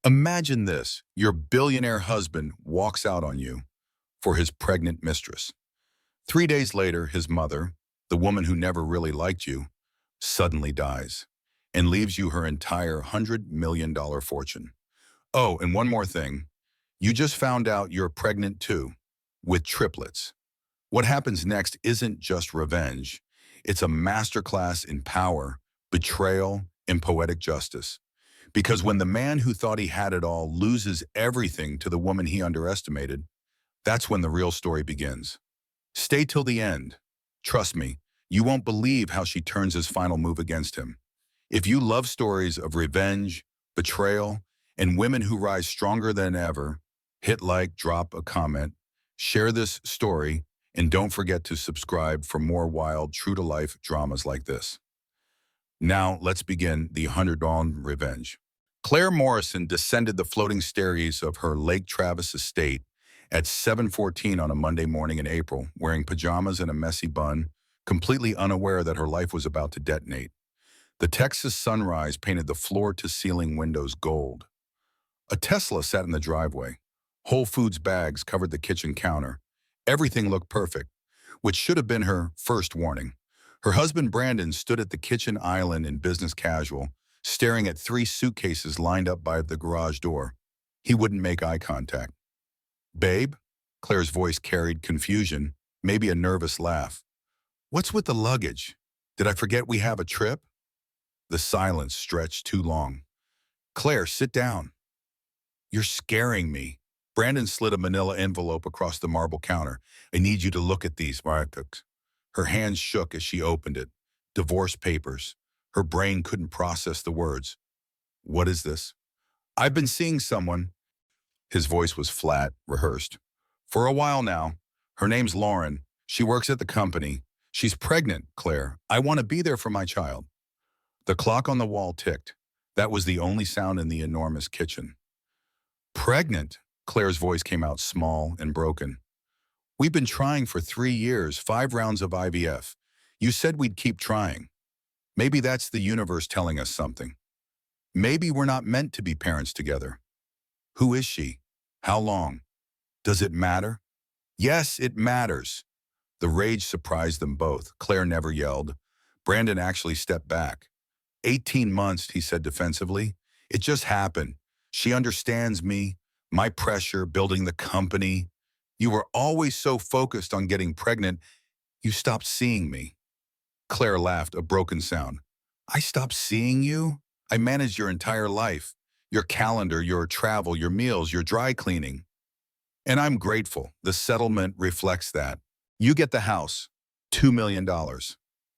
Imagine this. Your billionaire husband walks out on you for his pregnant mistress. 3 days later, his mother, the woman who never really liked you, suddenly dies and leaves you her entire $100 million fortune. Oh, and one more thing. You just found out you're pregnant too, with triplets. What happens next isn't just revenge. It's a masterclass in power, betrayal, and poetic justice. Because when the man who thought he had it all loses everything to the woman he underestimated, that's when the real story begins. Stay till the end. Trust me, you won't believe how she turns his final move against him. If you love stories of revenge, betrayal, and women who rise stronger than ever, hit like, drop a comment, share this story, and don't forget to subscribe for more wild, true-to-life dramas like this. Now, let's begin the $100 revenge. Claire Morrison descended the floating staircase of her Lake Travis estate at 7:14 on a Monday morning in April, wearing pajamas and a messy bun, completely unaware that her life was about to detonate. The Texas sunrise painted the floor-to-ceiling windows gold. A Tesla sat in the driveway. Whole Foods bags covered the kitchen counter. Everything looked perfect, which should have been her first warning. Her husband Brandon stood at the kitchen island in business casual, staring at 3 suitcases lined up by the garage door. He wouldn't make eye contact. "Babe?" Claire's voice carried confusion, maybe a nervous laugh. "What's with the luggage? Did I forget we have a trip?" The silence stretched too long. "Claire, sit down." "You're scaring me." Brandon slid a manila envelope across the marble counter. "I need you to look at these, Martux." Her hands shook as she opened it. Divorce papers. Her brain couldn't process the words. "What is this?" "I've been seeing someone." His voice was flat, rehearsed. "For a while now. Her name's Lauren. She works at the company. She's pregnant, Claire. I want to be there for my child." The clock on the wall ticked. That was the only sound in the enormous kitchen. "Pregnant?" Claire's voice came out small and broken. "We've been trying for 3 years, 5 rounds of IVF. You said we'd keep trying. Maybe that's the universe telling us something. Maybe we're not meant to be parents together." "Who is she? How long? Does it matter?" "Yes, it matters." The rage surprised them both. Claire never yelled. Brandon actually stepped back. 18 months, he said defensively. "It just happened. She understands me, my pressure, building the company. You were always so focused on getting pregnant, you stopped seeing me." Claire laughed, a broken sound. "I stopped seeing you? I managed your entire life. Your calendar, your travel, your meals, your dry cleaning. And I'm grateful. The settlement reflects that. You get the house, $2 million.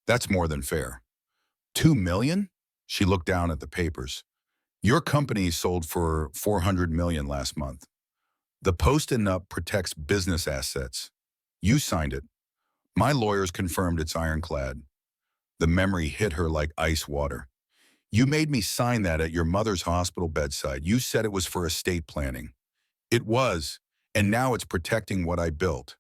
That's more than fair." "2 million?" She looked down at the papers. "Your company sold for 400 million last month. The post-it-up protects business assets. You signed it. My lawyers confirmed it's ironclad." The memory hit her like ice water. "You made me sign that at your mother's hospital bedside. You said it was for estate planning." "It was, and now it's protecting what I built.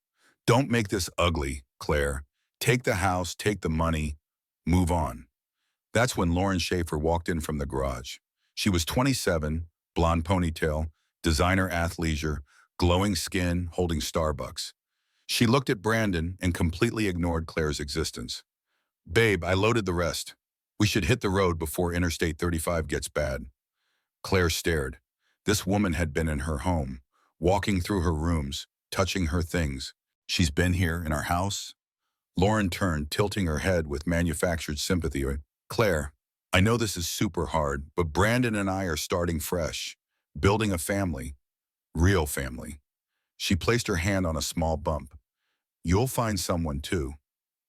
Don't make this ugly, Claire. Take the house, take the money, move on." That's when Lauren Schaefer walked in from the garage. She was 27, blonde ponytail, designer athleisure, glowing skin, holding Starbucks. She looked at Brandon and completely ignored Claire's existence. "Babe, I loaded the rest. We should hit the road before Interstate 35 gets bad." Claire stared. This woman had been in her home, walking through her rooms, touching her things. "She's been here in our house?" Lauren turned, tilting her head with manufactured sympathy. "Claire, I know this is super hard, but Brandon and I are starting fresh, building a family, real family." She placed her hand on a small bump. "You'll find someone too,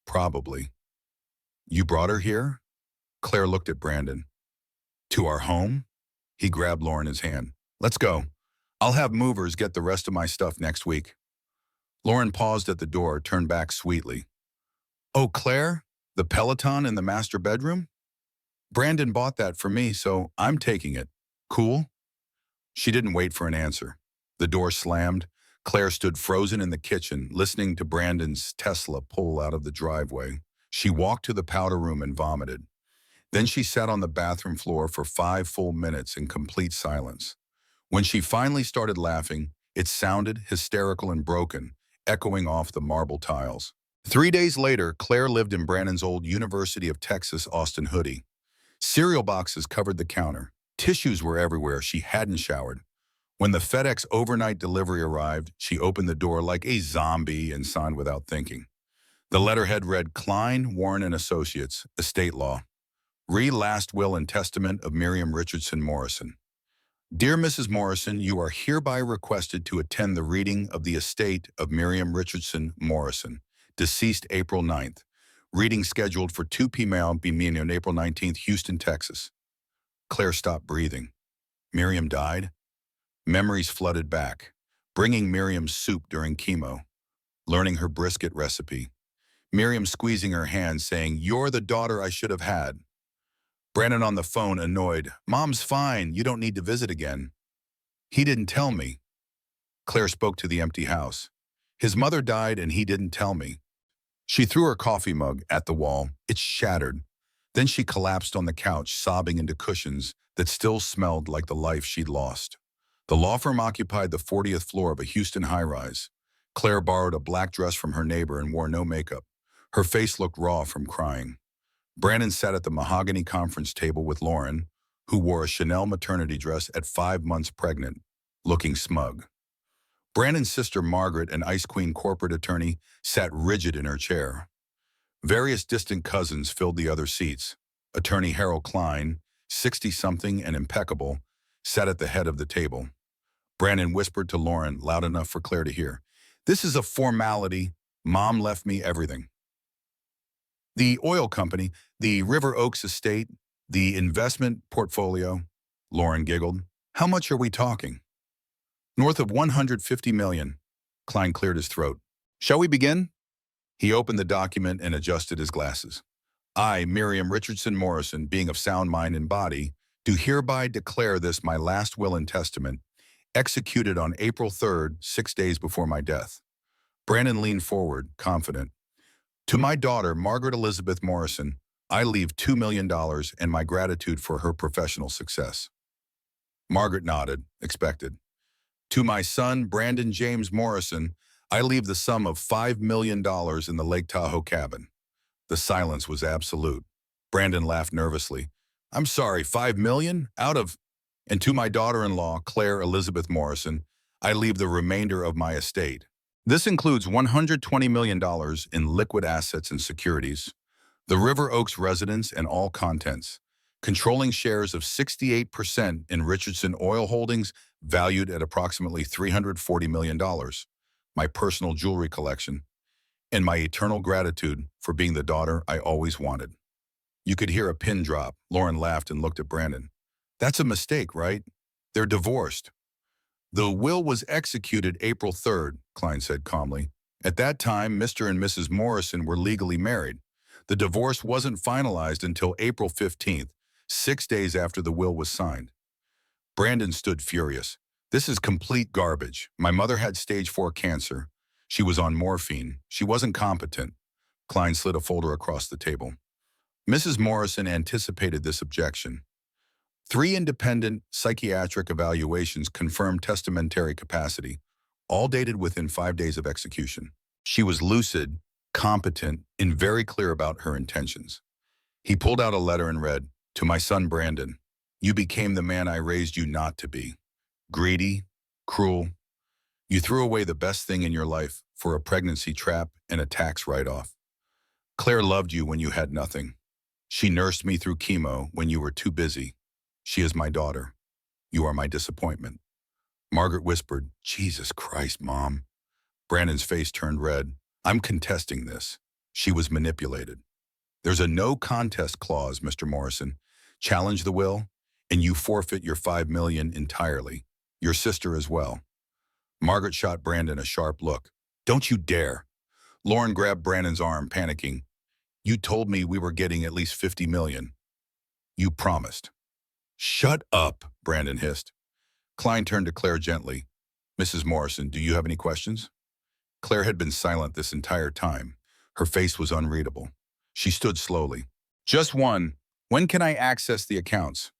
probably." "You brought her here?" Claire looked at Brandon. "To our home?" He grabbed Lauren's hand. "Let's go. I'll have movers get the rest of my stuff next week." Lauren paused at the door, turned back sweetly. "Oh, Claire, the Peloton in the master bedroom? Brandon bought that for me, so I'm taking it. Cool?" She didn't wait for an answer. The door slammed. Claire stood frozen in the kitchen, listening to Brandon's Tesla pull out of the driveway. She walked to the powder room and vomited. Then she sat on the bathroom floor for 5 full minutes in complete silence. When she finally started laughing, it sounded hysterical and broken, echoing off the marble tiles. 3 days later, Claire lived in Brandon's old University of Texas Austin hoodie. Cereal boxes covered the counter. Tissues were everywhere. She hadn't showered. When the FedEx overnight delivery arrived, she opened the door like a zombie and signed without thinking. The letterhead read Klein, Warren and Associates, Estate Law. Last will and testament of Miriam Richardson Morrison. Dear Mrs. Morrison, you are hereby requested to attend the reading of the estate of Miriam Richardson Morrison, deceased April 9th. Reading scheduled for 2 p.m. on April 19th, Houston, Texas. Claire stopped breathing. Miriam died? Memories flooded back. Bringing Miriam's soup during chemo. Learning her brisket recipe. Miriam squeezing her hand, saying, "You're the daughter I should have had." Brandon on the phone, annoyed. "Mom's fine. You don't need to visit again." "He didn't tell me." Claire spoke to the empty house. "His mother died and he didn't tell me." She threw her coffee mug at the wall. It shattered. Then she collapsed on the couch, sobbing into cushions that still smelled like the life she'd lost. The law firm occupied the 40th floor of a Houston high-rise. Claire borrowed a black dress from her neighbor and wore no makeup. Her face looked raw from crying. Brandon sat at the mahogany conference table with Lauren, who wore a Chanel maternity dress at 5 months pregnant, looking smug. Brandon's sister Margaret, an Ice Queen corporate attorney, sat rigid in her chair. Various distant cousins filled the other seats. Attorney Harold Klein, 60-something and impeccable, sat at the head of the table. Brandon whispered to Lauren, loud enough for Claire to hear, "This is a formality. Mom left me everything. The oil company, the River Oaks estate, the investment portfolio." Lauren giggled. "How much are we talking?" "North of 150 million. Klein cleared his throat. "Shall we begin?" He opened the document and adjusted his glasses. "I, Miriam Richardson Morrison, being of sound mind and body, do hereby declare this my last will and testament, executed on April 3rd, 6 days before my death." Brandon leaned forward, confident. "To my daughter, Margaret Elizabeth Morrison, I leave $2 million and my gratitude for her professional success." Margaret nodded, expected. "To my son, Brandon James Morrison, I leave the sum of $5 million in the Lake Tahoe cabin." The silence was absolute. Brandon laughed nervously. "I'm sorry, $5 million? Out of—" "And to my daughter-in-law, Claire Elizabeth Morrison, I leave the remainder of my estate. This includes $120 million in liquid assets and securities, the River Oaks residence and all contents, controlling shares of 68% in Richardson Oil Holdings valued at approximately $340 million, my personal jewelry collection, and my eternal gratitude for being the daughter I always wanted." You could hear a pin drop. Lauren laughed and looked at Brandon. "That's a mistake, right? They're divorced." "The will was executed April 3rd, Klein said calmly. "At that time, Mr. and Mrs. Morrison were legally married. The divorce wasn't finalized until April 15th, 6 days after the will was signed." Brandon stood furious. "This is complete garbage. My mother had stage 4 cancer. She was on morphine. She wasn't competent." Klein slid a folder across the table. Mrs. Morrison anticipated this objection. 3 independent psychiatric evaluations confirmed testamentary capacity, all dated within 5 days of execution. She was lucid, competent, and very clear about her intentions. He pulled out a letter and read, "To my son Brandon, you became the man I raised you not to be. Greedy, cruel. You threw away the best thing in your life for a pregnancy trap and a tax write-off. Claire loved you when you had nothing. She nursed me through chemo when you were too busy. She is my daughter. You are my disappointment." Margaret whispered, "Jesus Christ, Mom." Brandon's face turned red. "I'm contesting this. She was manipulated. There's a no contest clause, Mr. Morrison. Challenge the will, and you forfeit your $5 million entirely. Your sister as well." Margaret shot Brandon a sharp look. "Don't you dare." Lauren grabbed Brandon's arm, panicking. "You told me we were getting at least $50 million. You promised." "Shut up," Brandon hissed. Klein turned to Claire gently. "Mrs. Morrison, do you have any questions?" Claire had been silent this entire time. Her face was unreadable. She stood slowly. "Just one. When can I access the accounts?"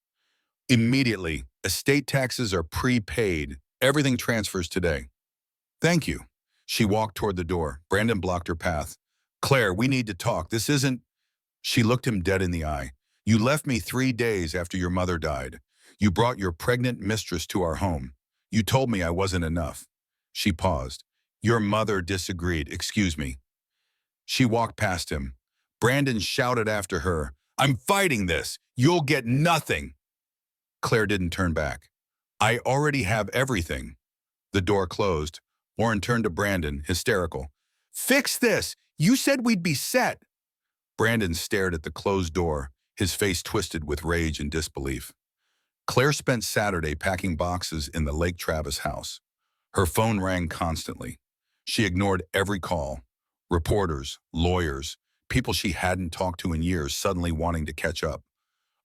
"Immediately. Estate taxes are prepaid. Everything transfers today. Thank you. She walked toward the door. Brandon blocked her path. Claire, we need to talk. This isn't... She looked him dead in the eye. You left me 3 days after your mother died. You brought your pregnant mistress to our home. You told me I wasn't enough. She paused. Your mother disagreed. Excuse me. She walked past him. Brandon shouted after her, I'm fighting this. You'll get nothing. Claire didn't turn back. I already have everything. The door closed. Lauren turned to Brandon, hysterical. Fix this! You said we'd be set! Brandon stared at the closed door, his face twisted with rage and disbelief. Claire spent Saturday packing boxes in the Lake Travis house. Her phone rang constantly. She ignored every call. Reporters, lawyers, people she hadn't talked to in years suddenly wanting to catch up.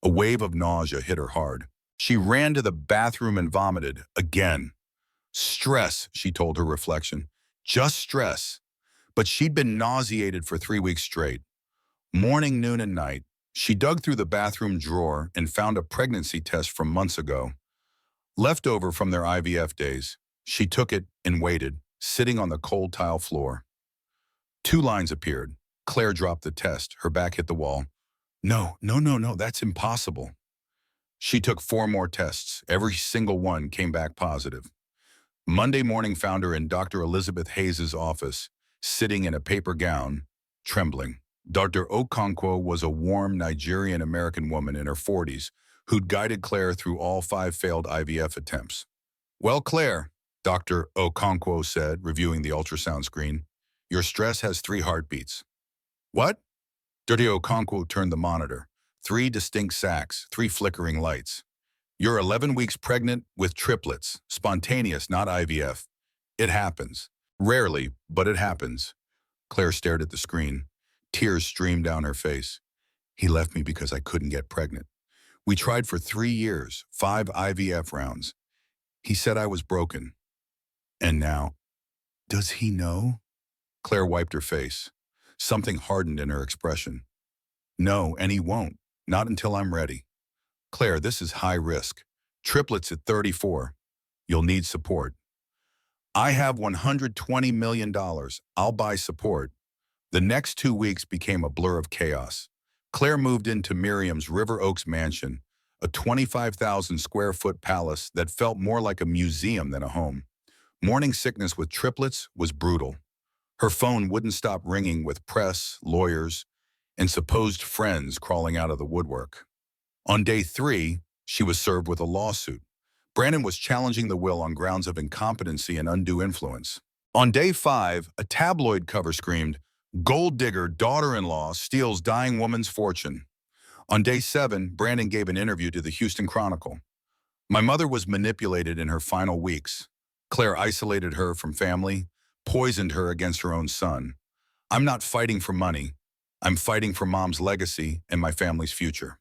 A wave of nausea hit her hard. She ran to the bathroom and vomited again. Stress, she told her reflection. Just stress. But she'd been nauseated for 3 weeks straight. Morning, noon, and night, she dug through the bathroom drawer and found a pregnancy test from months ago. Left over from their IVF days, she took it and waited, sitting on the cold tile floor. 2 lines appeared. Claire dropped the test. Her back hit the wall. No, that's impossible. She took 4 more tests. Every single one came back positive. Monday morning found her in Dr. Elizabeth Hayes's office, sitting in a paper gown, trembling. Dr. Okonkwo was a warm Nigerian-American woman in her 40s who'd guided Claire through all 5 failed IVF attempts. Well, Claire, Dr. Okonkwo said, reviewing the ultrasound screen, your stress has 3 heartbeats. What? Dr. Okonkwo turned the monitor. 3 distinct sacs, 3 flickering lights. You're 11 weeks pregnant with triplets, spontaneous, not IVF. It happens. Rarely, but it happens. Claire stared at the screen. Tears streamed down her face. He left me because I couldn't get pregnant. We tried for 3 years, 5 IVF rounds. He said I was broken. And now, does he know? Claire wiped her face. Something hardened in her expression. No, and he won't. Not until I'm ready. Claire, this is high risk. Triplets at 34. You'll need support. I have $120 million. I'll buy support. The next 2 weeks became a blur of chaos. Claire moved into Miriam's River Oaks mansion, a 25,000 square foot palace that felt more like a museum than a home. Morning sickness with triplets was brutal. Her phone wouldn't stop ringing with press, lawyers, and supposed friends crawling out of the woodwork. On day 3, she was served with a lawsuit. Brandon was challenging the will on grounds of incompetency and undue influence. On day 5, a tabloid cover screamed, "Gold digger daughter-in-law steals dying woman's fortune." On day 7, Brandon gave an interview to the Houston Chronicle. My mother was manipulated in her final weeks. Claire isolated her from family, poisoned her against her own son. I'm not fighting for money. I'm fighting for Mom's legacy and my family's future.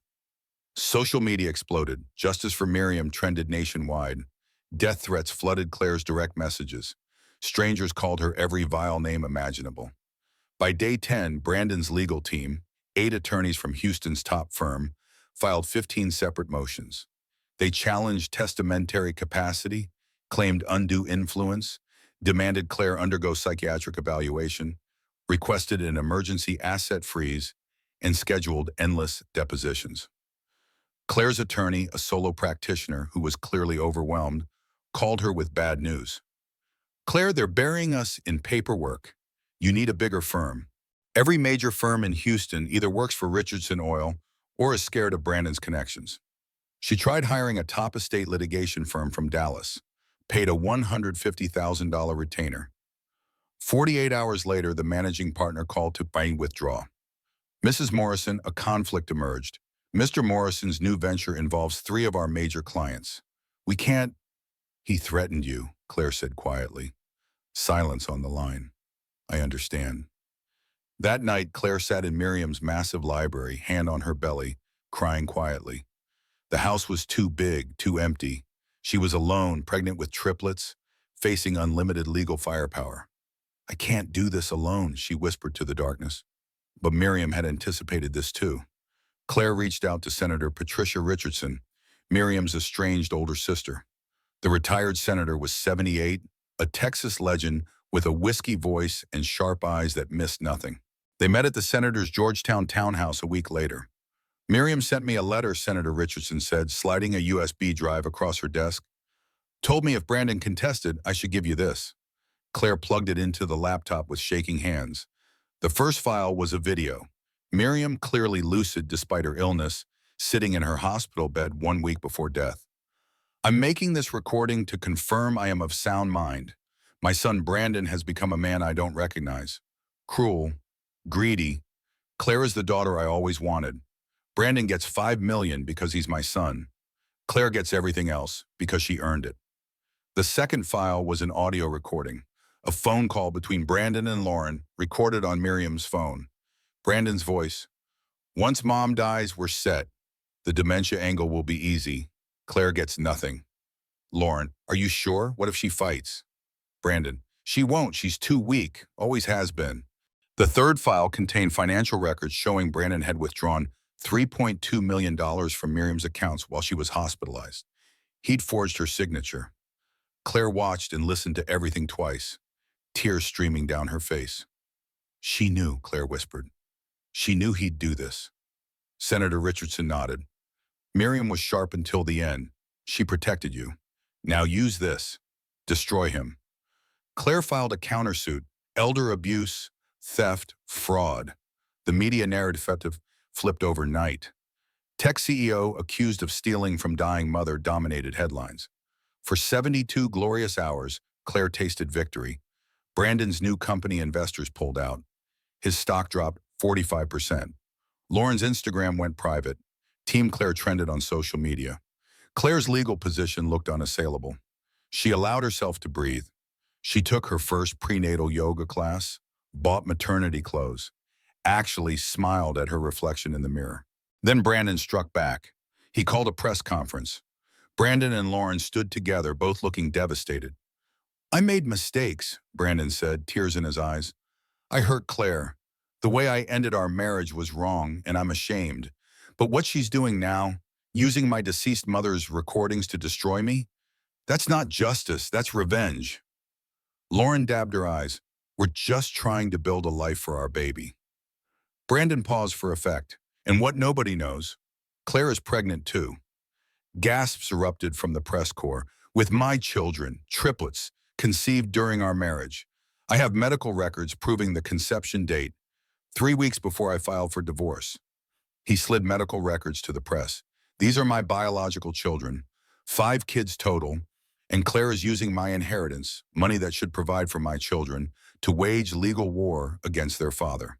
Social media exploded. Justice for Miriam trended nationwide. Death threats flooded Claire's direct messages. Strangers called her every vile name imaginable. By day 10, Brandon's legal team, 8 attorneys from Houston's top firm, filed 15 separate motions. They challenged testamentary capacity, claimed undue influence, demanded Claire undergo psychiatric evaluation, requested an emergency asset freeze, and scheduled endless depositions. Claire's attorney, a solo practitioner who was clearly overwhelmed, called her with bad news. Claire, they're burying us in paperwork. You need a bigger firm. Every major firm in Houston either works for Richardson Oil or is scared of Brandon's connections. She tried hiring a top estate litigation firm from Dallas, paid a $150,000 retainer. 48 hours later, the managing partner called to withdraw. Mrs. Morrison, a conflict emerged. Mr. Morrison's new venture involves 3 of our major clients. We can't... He threatened you, Claire said quietly. Silence on the line. I understand. That night, Claire sat in Miriam's massive library, hand on her belly, crying quietly. The house was too big, too empty. She was alone, pregnant with triplets, facing unlimited legal firepower. I can't do this alone, she whispered to the darkness. But Miriam had anticipated this too. Claire reached out to Senator Patricia Richardson, Miriam's estranged older sister. The retired senator was 78, a Texas legend with a whiskey voice and sharp eyes that missed nothing. They met at the senator's Georgetown townhouse a week later. Miriam sent me a letter, Senator Richardson said, sliding a USB drive across her desk. Told me if Brandon contested, I should give you this. Claire plugged it into the laptop with shaking hands. The first file was a video. Miriam, clearly lucid despite her illness, sitting in her hospital bed 1 week before death. I'm making this recording to confirm I am of sound mind. My son Brandon has become a man I don't recognize. Cruel, greedy. Claire is the daughter I always wanted. Brandon gets $5 million because he's my son. Claire gets everything else because she earned it. The second file was an audio recording, a phone call between Brandon and Lauren recorded on Miriam's phone. Brandon's voice, "Once mom dies, we're set. The dementia angle will be easy. Claire gets nothing." Lauren, "Are you sure? What if she fights?" Brandon, "She won't. She's too weak. Always has been." The third file contained financial records showing Brandon had withdrawn $3.2 million from Miriam's accounts while she was hospitalized. He'd forged her signature. Claire watched and listened to everything twice, tears streaming down her face. "She knew," Claire whispered. "She knew he'd do this." Senator Richardson nodded. "Miriam was sharp until the end. She protected you. Now use this. Destroy him." Claire filed a countersuit, elder abuse, theft, fraud. The media narrative flipped overnight. Tech CEO accused of stealing from dying mother dominated headlines. For 72 glorious hours, Claire tasted victory. Brandon's new company investors pulled out. His stock dropped 45%. Lauren's Instagram went private. Team Claire trended on social media. Claire's legal position looked unassailable. She allowed herself to breathe. She took her first prenatal yoga class, bought maternity clothes, actually smiled at her reflection in the mirror. Then Brandon struck back. He called a press conference. Brandon and Lauren stood together, both looking devastated. "I made mistakes," Brandon said, tears in his eyes. "I hurt Claire. The way I ended our marriage was wrong, and I'm ashamed. But what she's doing now, using my deceased mother's recordings to destroy me, that's not justice, that's revenge." Lauren dabbed her eyes. "We're just trying to build a life for our baby." Brandon paused for effect. "And what nobody knows, Claire is pregnant too." Gasps erupted from the press corps. "With my children, triplets, conceived during our marriage. I have medical records proving the conception date, 3 weeks before I filed for divorce." He slid medical records to the press. "These are my biological children, 5 kids total, and Claire is using my inheritance, money that should provide for my children, to wage legal war against their father."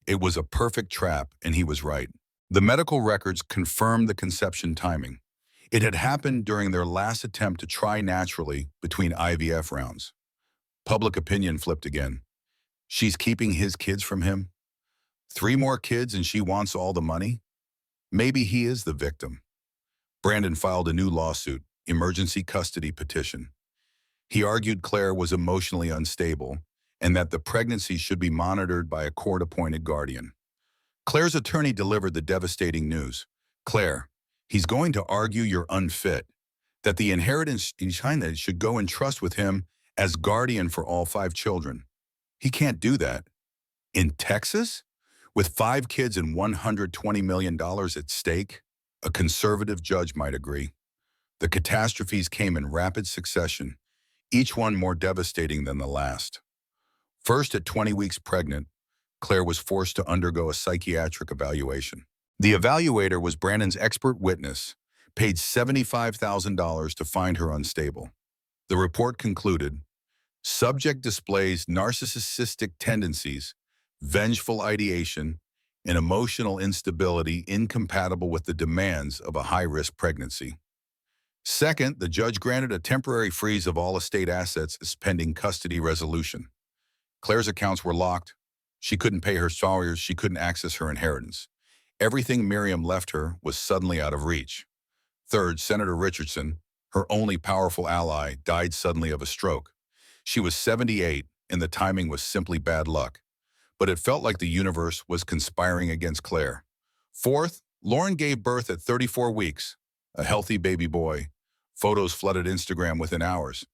It was a perfect trap, and he was right. The medical records confirmed the conception timing. It had happened during their last attempt to try naturally between IVF rounds. Public opinion flipped again. She's keeping his kids from him? 3 more kids and she wants all the money? Maybe he is the victim. Brandon filed a new lawsuit, emergency custody petition. He argued Claire was emotionally unstable and that the pregnancy should be monitored by a court-appointed guardian. Claire's attorney delivered the devastating news. "Claire, he's going to argue you're unfit, that the inheritance in China should go in trust with him as guardian for all 5 children. He can't do that. In Texas? With 5 kids and $120 million at stake? A conservative judge might agree." The catastrophes came in rapid succession, each one more devastating than the last. First, at 20 weeks pregnant, Claire was forced to undergo a psychiatric evaluation. The evaluator was Brandon's expert witness, paid $75,000 to find her unstable. The report concluded, "Subject displays narcissistic tendencies, vengeful ideation, and emotional instability incompatible with the demands of a high-risk pregnancy." Second, the judge granted a temporary freeze of all estate assets as pending custody resolution. Claire's accounts were locked. She couldn't pay her salaries. She couldn't access her inheritance. Everything Miriam left her was suddenly out of reach. Third, Senator Richardson, her only powerful ally, died suddenly of a stroke. She was 78, and the timing was simply bad luck. But it felt like the universe was conspiring against Claire. Fourth, Lauren gave birth at 34 weeks. a healthy baby boy. Photos flooded Instagram within hours.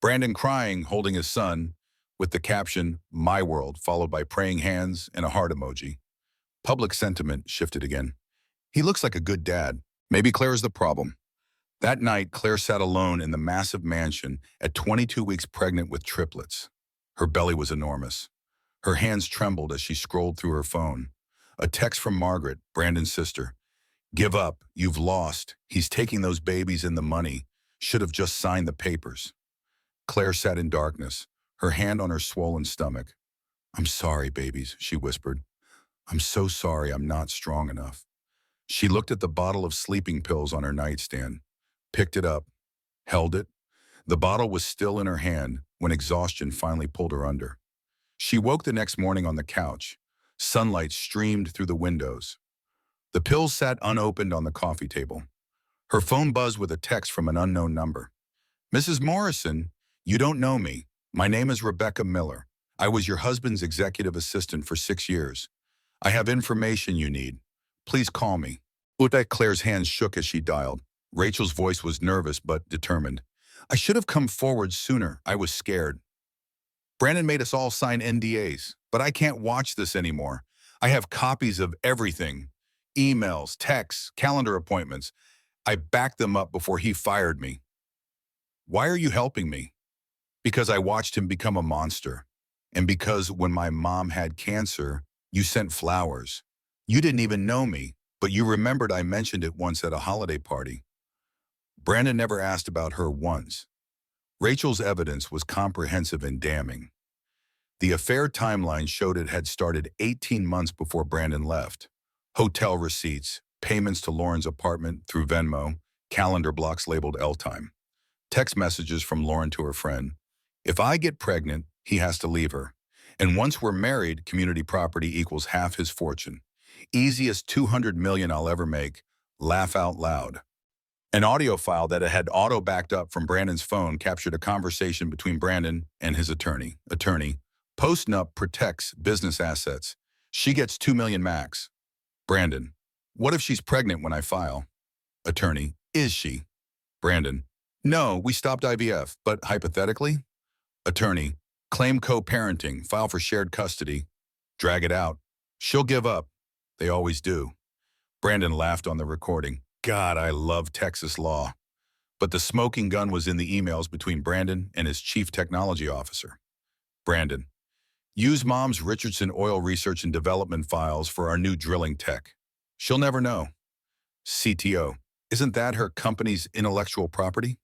Brandon crying, holding his son, with the caption, "My world," followed by praying hands and a heart emoji. Public sentiment shifted again. He looks like a good dad. Maybe Claire is the problem. That night, Claire sat alone in the massive mansion at 22 weeks pregnant with triplets. Her belly was enormous. Her hands trembled as she scrolled through her phone. A text from Margaret, Brandon's sister. "Give up. You've lost. He's taking those babies and the money. Should have just signed the papers." Claire sat in darkness, her hand on her swollen stomach. "I'm sorry, babies," she whispered. "I'm so sorry I'm not strong enough." She looked at the bottle of sleeping pills on her nightstand, picked it up, held it. The bottle was still in her hand when exhaustion finally pulled her under. She woke the next morning on the couch. Sunlight streamed through the windows. The pills sat unopened on the coffee table. Her phone buzzed with a text from an unknown number. "Mrs. Morrison, you don't know me. My name is Rebecca Miller. I was your husband's executive assistant for 6 years. I have information you need. Please call me." Claire's hands shook as she dialed. Rachel's voice was nervous but determined. "I should have come forward sooner. I was scared. Brandon made us all sign NDAs, but I can't watch this anymore. I have copies of everything. Emails, texts, calendar appointments. I backed them up before he fired me." "Why are you helping me?" "Because I watched him become a monster. And because when my mom had cancer, you sent flowers. You didn't even know me, but you remembered I mentioned it once at a holiday party." Brandon never asked about her once. Rachel's evidence was comprehensive and damning. The affair timeline showed it had started 18 months before Brandon left. Hotel receipts, payments to Lauren's apartment through Venmo, calendar blocks labeled L-time. Text messages from Lauren to her friend. "If I get pregnant, he has to leave her. And once we're married, community property equals half his fortune. Easiest 200 million I'll ever make. Laugh out loud." An audio file that had auto-backed up from Brandon's phone captured a conversation between Brandon and his attorney. Attorney, "Postnup protects business assets. She gets 2 million max." Brandon, "What if she's pregnant when I file?" Attorney, "Is she?" Brandon, "No, we stopped IVF, but hypothetically?" Attorney, "Claim co-parenting, file for shared custody. Drag it out. She'll give up. They always do." Brandon laughed on the recording. "God, I love Texas law." But the smoking gun was in the emails between Brandon and his chief technology officer. Brandon, "Use Mom's Richardson oil research and development files for our new drilling tech. She'll never know." CTO, "Isn't that her company's intellectual property?"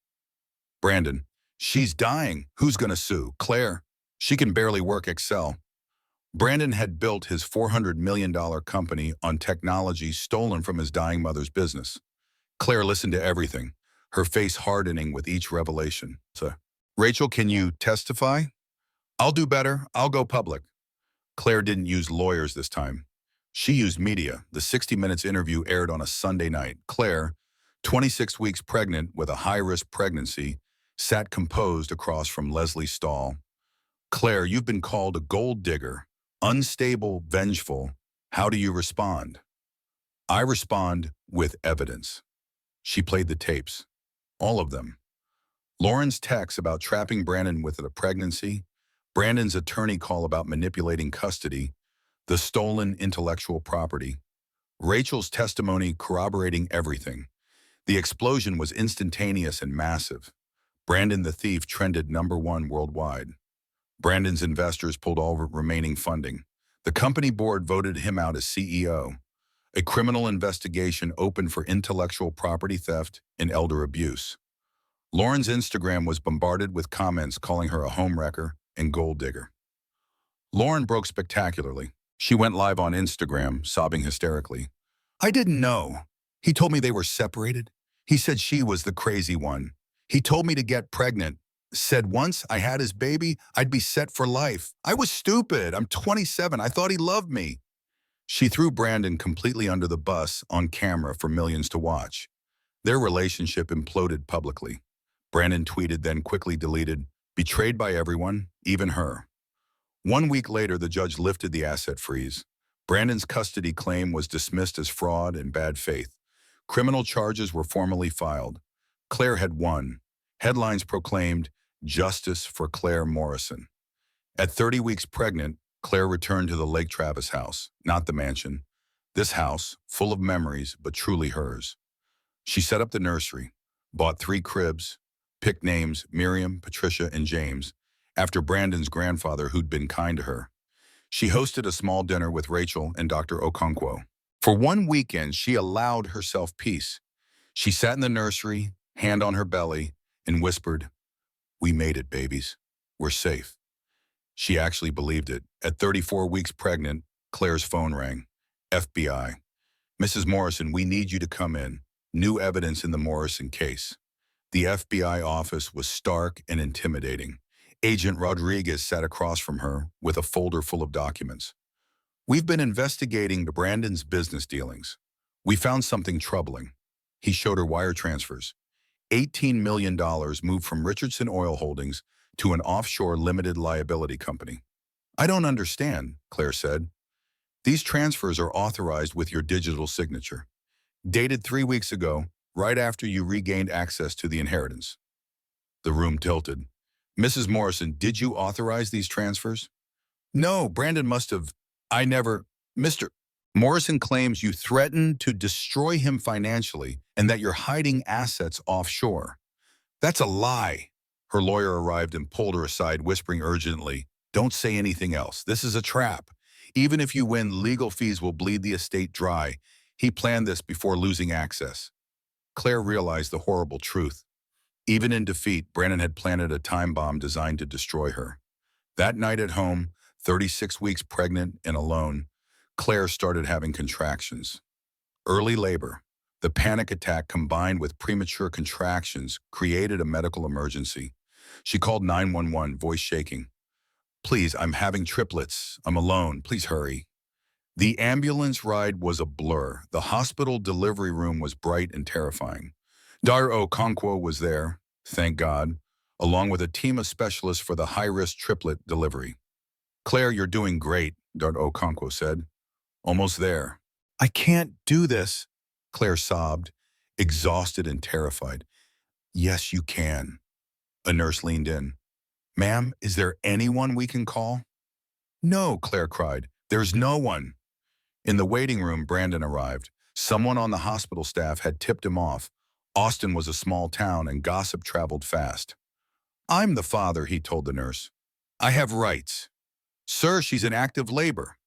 Brandon, "She's dying. Who's going to sue? Claire. She can barely work Excel." Brandon had built his $400 million company on technology stolen from his dying mother's business. Claire listened to everything, her face hardening with each revelation. "Rachel, can you testify?" "I'll do better. I'll go public." Claire didn't use lawyers this time. She used media. The 60 Minutes interview aired on a Sunday night. Claire, 26 weeks pregnant with a high-risk pregnancy, sat composed across from Leslie Stahl. "Claire, you've been called a gold digger, unstable, vengeful. How do you respond?" "I respond with evidence." She played the tapes. All of them. Lauren's texts about trapping Brandon with a pregnancy, Brandon's attorney call about manipulating custody, the stolen intellectual property, Rachel's testimony corroborating everything. The explosion was instantaneous and massive. Brandon the thief trended #1 worldwide. Brandon's investors pulled all remaining funding. The company board voted him out as CEO. A criminal investigation opened for intellectual property theft and elder abuse. Lauren's Instagram was bombarded with comments calling her a homewrecker and gold digger. Lauren broke spectacularly. She went live on Instagram, sobbing hysterically. "I didn't know. He told me they were separated. He said she was the crazy one. He told me to get pregnant. Said once I had his baby, I'd be set for life. I was stupid. I'm 27. I thought he loved me." She threw Brandon completely under the bus on camera for millions to watch. Their relationship imploded publicly. Brandon tweeted, then quickly deleted, "Betrayed by everyone, even her." 1 week later, the judge lifted the asset freeze. Brandon's custody claim was dismissed as fraud and bad faith. Criminal charges were formally filed. Claire had won. Headlines proclaimed, "Justice for Claire Morrison." At 30 weeks pregnant, Claire returned to the Lake Travis house, not the mansion. This house, full of memories, but truly hers. She set up the nursery, bought 3 cribs, picked names Miriam, Patricia, and James, after Brandon's grandfather who'd been kind to her. She hosted a small dinner with Rachel and Dr. Okonkwo. For one weekend, she allowed herself peace. She sat in the nursery, hand on her belly, and whispered, "We made it, babies. We're safe." She actually believed it. At 34 weeks pregnant, Claire's phone rang. FBI. "Mrs. Morrison, we need you to come in. New evidence in the Morrison case." The FBI office was stark and intimidating. Agent Rodriguez sat across from her with a folder full of documents. "We've been investigating Brandon's business dealings. We found something troubling." He showed her wire transfers. $18 million moved from Richardson Oil Holdings to an offshore limited liability company. "I don't understand," Claire said. "These transfers are authorized with your digital signature. Dated 3 weeks ago, right after you regained access to the inheritance." The room tilted. "Mrs. Morrison, did you authorize these transfers?" "No, Brandon must have. I never." "Mr. Morrison claims you threatened to destroy him financially and that you're hiding assets offshore." "That's a lie." Her lawyer arrived and pulled her aside, whispering urgently, "Don't say anything else. This is a trap. Even if you win, legal fees will bleed the estate dry. He planned this before losing access." Claire realized the horrible truth. Even in defeat, Brandon had planted a time bomb designed to destroy her. That night at home, 36 weeks pregnant and alone, Claire started having contractions. Early labor. The panic attack combined with premature contractions created a medical emergency. She called 911, voice shaking. "Please, I'm having triplets. I'm alone. Please hurry." The ambulance ride was a blur. The hospital delivery room was bright and terrifying. Dr. Okonkwo was there, thank God, along with a team of specialists for the high-risk triplet delivery. "Claire, you're doing great," Dr. Okonkwo said. "Almost there." "I can't do this," Claire sobbed, exhausted and terrified. "Yes, you can." A nurse leaned in. "Ma'am, is there anyone we can call?" "No," Claire cried. "There's no one." In the waiting room, Brandon arrived. Someone on the hospital staff had tipped him off. Austin was a small town and gossip traveled fast. "I'm the father," he told the nurse. "I have rights." "Sir, she's in active labor."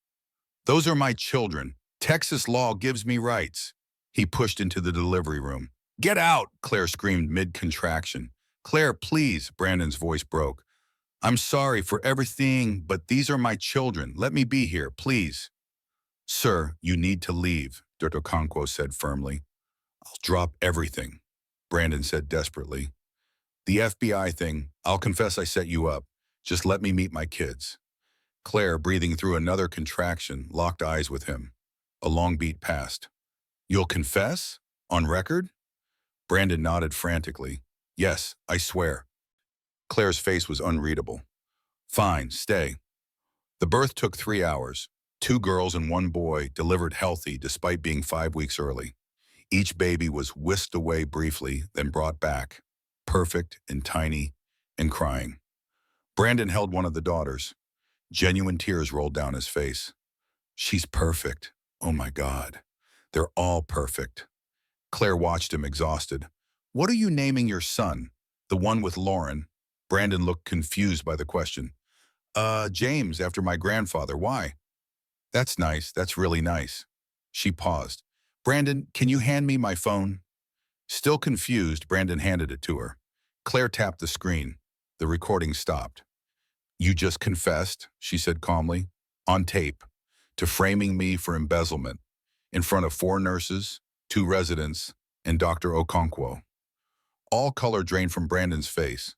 "Those are my children. Texas law gives me rights." He pushed into the delivery room. "Get out!" Claire screamed mid-contraction. "Claire, please," Brandon's voice broke. "I'm sorry for everything, but these are my children. Let me be here, please." "Sir, you need to leave," Dr. Okonkwo said firmly. "I'll drop everything," Brandon said desperately. "The FBI thing, I'll confess I set you up. Just let me meet my kids." Claire, breathing through another contraction, locked eyes with him. A long beat passed. "You'll confess? On record?" Brandon nodded frantically. "Yes, I swear." Claire's face was unreadable. "Fine, stay." The birth took 3 hours. 2 girls and 1 boy, delivered healthy despite being 5 weeks early. Each baby was whisked away briefly, then brought back, perfect and tiny and crying. Brandon held one of the daughters. Genuine tears rolled down his face. "She's perfect. Oh my God. They're all perfect." Claire watched him, exhausted. "What are you naming your son? The one with Lauren?" Brandon looked confused by the question. James, after my grandfather. Why?" "That's nice. That's really nice." She paused. "Brandon, can you hand me my phone?" Still confused, Brandon handed it to her. Claire tapped the screen. The recording stopped. "You just confessed," she said calmly, "on tape, to framing me for embezzlement, in front of 4 nurses, 2 residents, and Dr. Okonkwo." All color drained from Brandon's face.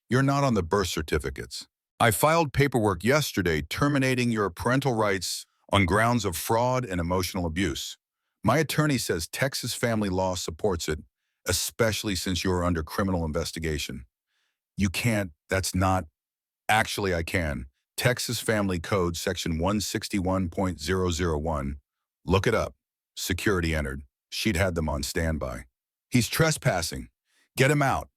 "You're not on the birth certificates. I filed paperwork yesterday terminating your parental rights on grounds of fraud and emotional abuse. My attorney says Texas family law supports it, especially since you are under criminal investigation." "You can't. That's not." "Actually, I can. Texas Family Code, Section 161.001. Look it up." Security entered. she'd had them on standby. "He's trespassing. Get him out."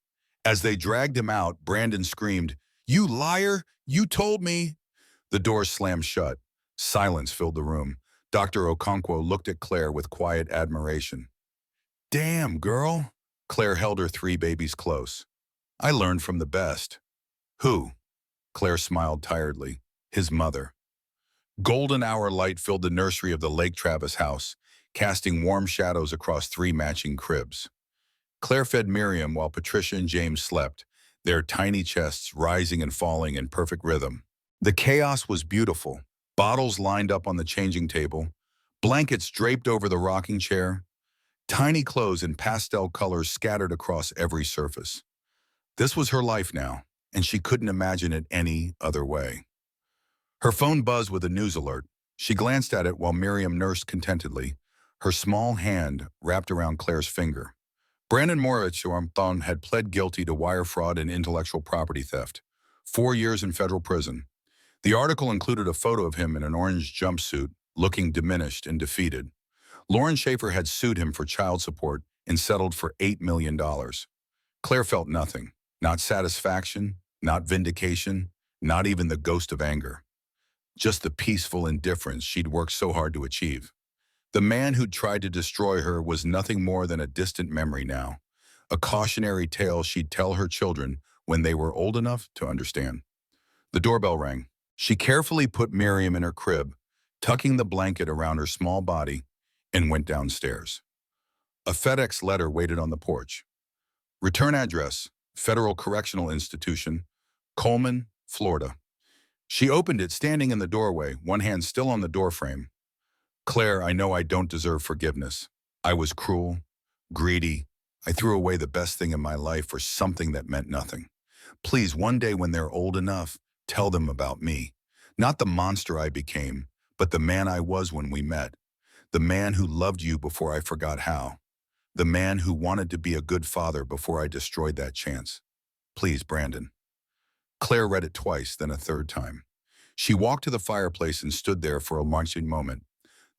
As they dragged him out, Brandon screamed, "You liar! You told me!" The door slammed shut. Silence filled the room. Dr. Okonkwo looked at Claire with quiet admiration. "Damn, girl." Claire held her three babies close. "I learned from the best." "Who?" Claire smiled tiredly. "His mother." Golden hour light filled the nursery of the Lake Travis house, casting warm shadows across three matching cribs. Claire fed Miriam while Patricia and James slept, their tiny chests rising and falling in perfect rhythm. The chaos was beautiful. Bottles lined up on the changing table, blankets draped over the rocking chair, tiny clothes in pastel colors scattered across every surface. This was her life now, and she couldn't imagine it any other way. Her phone buzzed with a news alert. She glanced at it while Miriam nursed contentedly, her small hand wrapped around Claire's finger. Brandon Moritz-Ormthon had pled guilty to wire fraud and intellectual property theft. 4 years in federal prison. The article included a photo of him in an orange jumpsuit, looking diminished and defeated. Lauren Schaefer had sued him for child support and settled for $8 million. Claire felt nothing. Not satisfaction, not vindication, not even the ghost of anger. Just the peaceful indifference she'd worked so hard to achieve. The man who'd tried to destroy her was nothing more than a distant memory now, a cautionary tale she'd tell her children when they were old enough to understand. The doorbell rang. She carefully put Miriam in her crib, tucking the blanket around her small body, and went downstairs. A FedEx letter waited on the porch. Return address, Federal Correctional Institution, Coleman, Florida. She opened it standing in the doorway, one hand still on the doorframe. "Claire, I know I don't deserve forgiveness. I was cruel, greedy. I threw away the best thing in my life for something that meant nothing. Please, one day when they're old enough, tell them about me. Not the monster I became, but the man I was when we met. The man who loved you before I forgot how. The man who wanted to be a good father before I destroyed that chance. Please, Brandon." Claire read it twice, then a third time. She walked to the fireplace and stood there for a marching moment,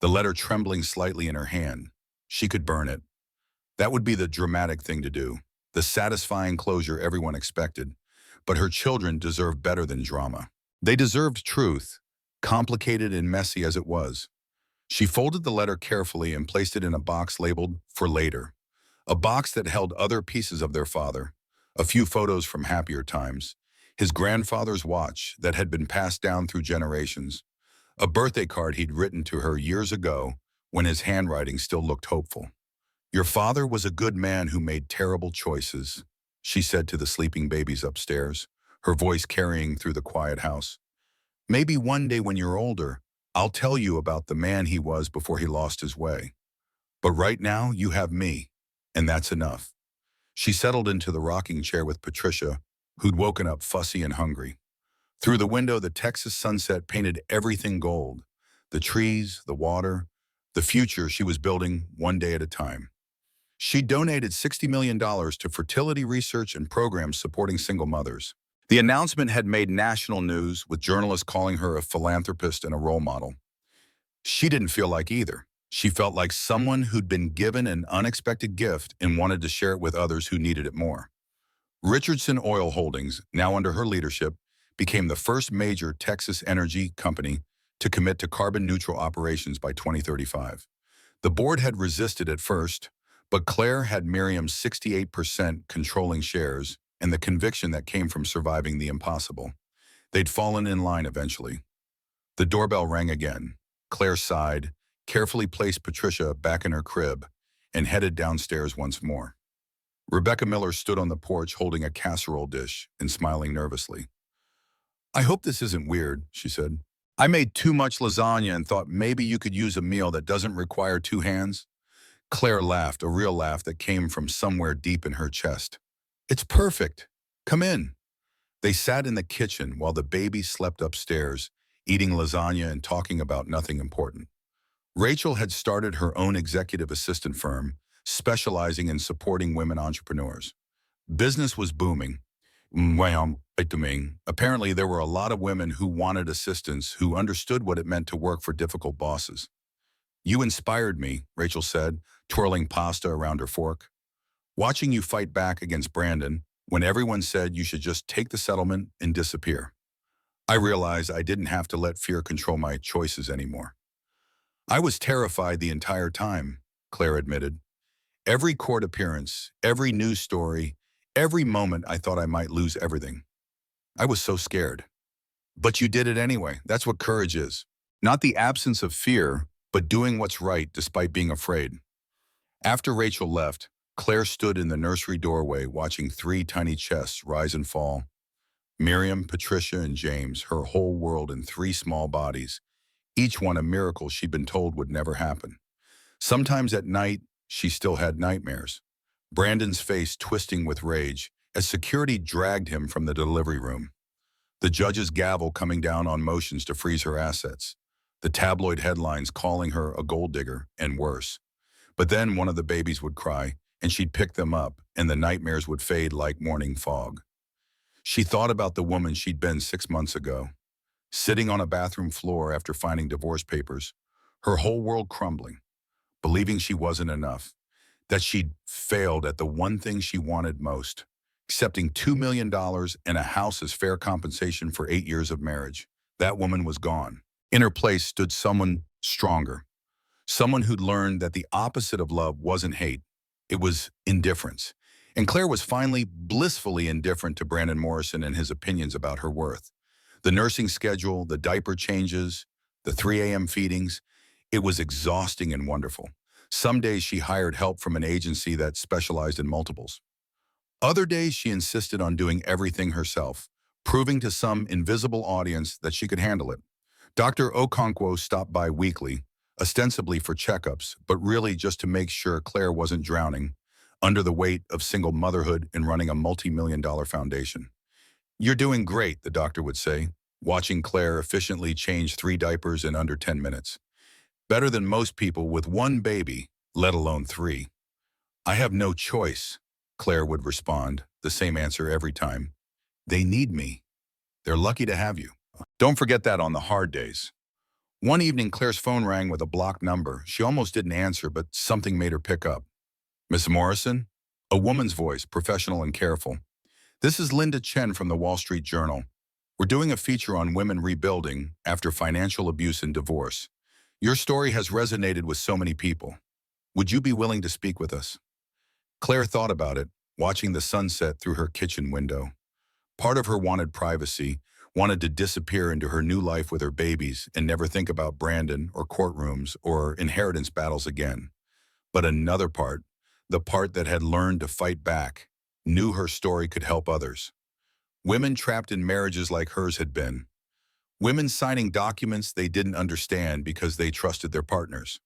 the letter trembling slightly in her hand. She could burn it. That would be the dramatic thing to do, the satisfying closure everyone expected. But her children deserved better than drama. They deserved truth, complicated and messy as it was. She folded the letter carefully and placed it in a box labeled "For Later," a box that held other pieces of their father, a few photos from happier times, his grandfather's watch that had been passed down through generations, a birthday card he'd written to her years ago when his handwriting still looked hopeful. "Your father was a good man who made terrible choices," she said to the sleeping babies upstairs, her voice carrying through the quiet house. "Maybe one day when you're older, I'll tell you about the man he was before he lost his way. But right now, you have me, and that's enough." She settled into the rocking chair with Patricia, who'd woken up fussy and hungry. Through the window, the Texas sunset painted everything gold. The trees, the water, the future she was building one day at a time. She donated $60 million to fertility research and programs supporting single mothers. The announcement had made national news, with journalists calling her a philanthropist and a role model. She didn't feel like either. She felt like someone who'd been given an unexpected gift and wanted to share it with others who needed it more. Richardson Oil Holdings, now under her leadership, became the first major Texas energy company to commit to carbon-neutral operations by 2035. The board had resisted at first, but Claire had Miriam's 68% controlling shares and the conviction that came from surviving the impossible. They'd fallen in line eventually. The doorbell rang again. Claire sighed, carefully placed Patricia back in her crib, and headed downstairs once more. Rebecca Miller stood on the porch holding a casserole dish and smiling nervously. "I hope this isn't weird," she said. "I made too much lasagna and thought maybe you could use a meal that doesn't require two hands." Claire laughed, a real laugh that came from somewhere deep in her chest. "It's perfect. Come in." They sat in the kitchen while the baby slept upstairs, eating lasagna and talking about nothing important. Rachel had started her own executive assistant firm, specializing in supporting women entrepreneurs. Business was booming. Apparently, there were a lot of women who wanted assistance, who understood what it meant to work for difficult bosses. "You inspired me," Rachel said, twirling pasta around her fork. Watching you fight back against Brandon when everyone said you should just take the settlement and disappear. I realized I didn't have to let fear control my choices anymore. I was terrified the entire time, Claire admitted. Every court appearance, every news story, every moment I thought I might lose everything. I was so scared. But you did it anyway. That's what courage is. Not the absence of fear, but doing what's right despite being afraid. After Rachel left, Claire stood in the nursery doorway watching three tiny chests rise and fall. Miriam, Patricia, and James, her whole world in three small bodies, each one a miracle she'd been told would never happen. Sometimes at night, she still had nightmares. Brandon's face twisting with rage as security dragged him from the delivery room. The judge's gavel coming down on motions to freeze her assets. The tabloid headlines calling her a gold digger and worse. But then one of the babies would cry, and she'd pick them up, and the nightmares would fade like morning fog. She thought about the woman she'd been 6 months ago, sitting on a bathroom floor after finding divorce papers, her whole world crumbling, believing she wasn't enough, that she'd failed at the one thing she wanted most, accepting $2 million and a house as fair compensation for 8 years of marriage. That woman was gone. In her place stood someone stronger, someone who'd learned that the opposite of love wasn't hate, it was indifference. And Claire was finally blissfully indifferent to Brandon Morrison and his opinions about her worth. The nursing schedule, the diaper changes, the 3 a.m. feedings, it was exhausting and wonderful. Some days she hired help from an agency that specialized in multiples. Other days she insisted on doing everything herself, proving to some invisible audience that she could handle it. Dr. Okonkwo stopped by weekly, ostensibly for checkups, but really just to make sure Claire wasn't drowning under the weight of single motherhood and running a multi-million-dollar foundation. "You're doing great," the doctor would say, watching Claire efficiently change 3 diapers in under 10 minutes. "Better than most people with 1 baby, let alone 3. "I have no choice," Claire would respond, the same answer every time. "They need me. They're lucky to have you." Don't forget that on the hard days. One evening, Claire's phone rang with a blocked number. She almost didn't answer, but something made her pick up. "Miss Morrison?" A woman's voice, professional and careful. "This is Linda Chen from the Wall Street Journal. We're doing a feature on women rebuilding after financial abuse and divorce. Your story has resonated with so many people. Would you be willing to speak with us?" Claire thought about it, watching the sunset through her kitchen window. Part of her wanted privacy, wanted to disappear into her new life with her babies and never think about Brandon or courtrooms or inheritance battles again. But another part, the part that had learned to fight back, knew her story could help others. Women trapped in marriages like hers had been. Women signing documents they didn't understand because they trusted their partners.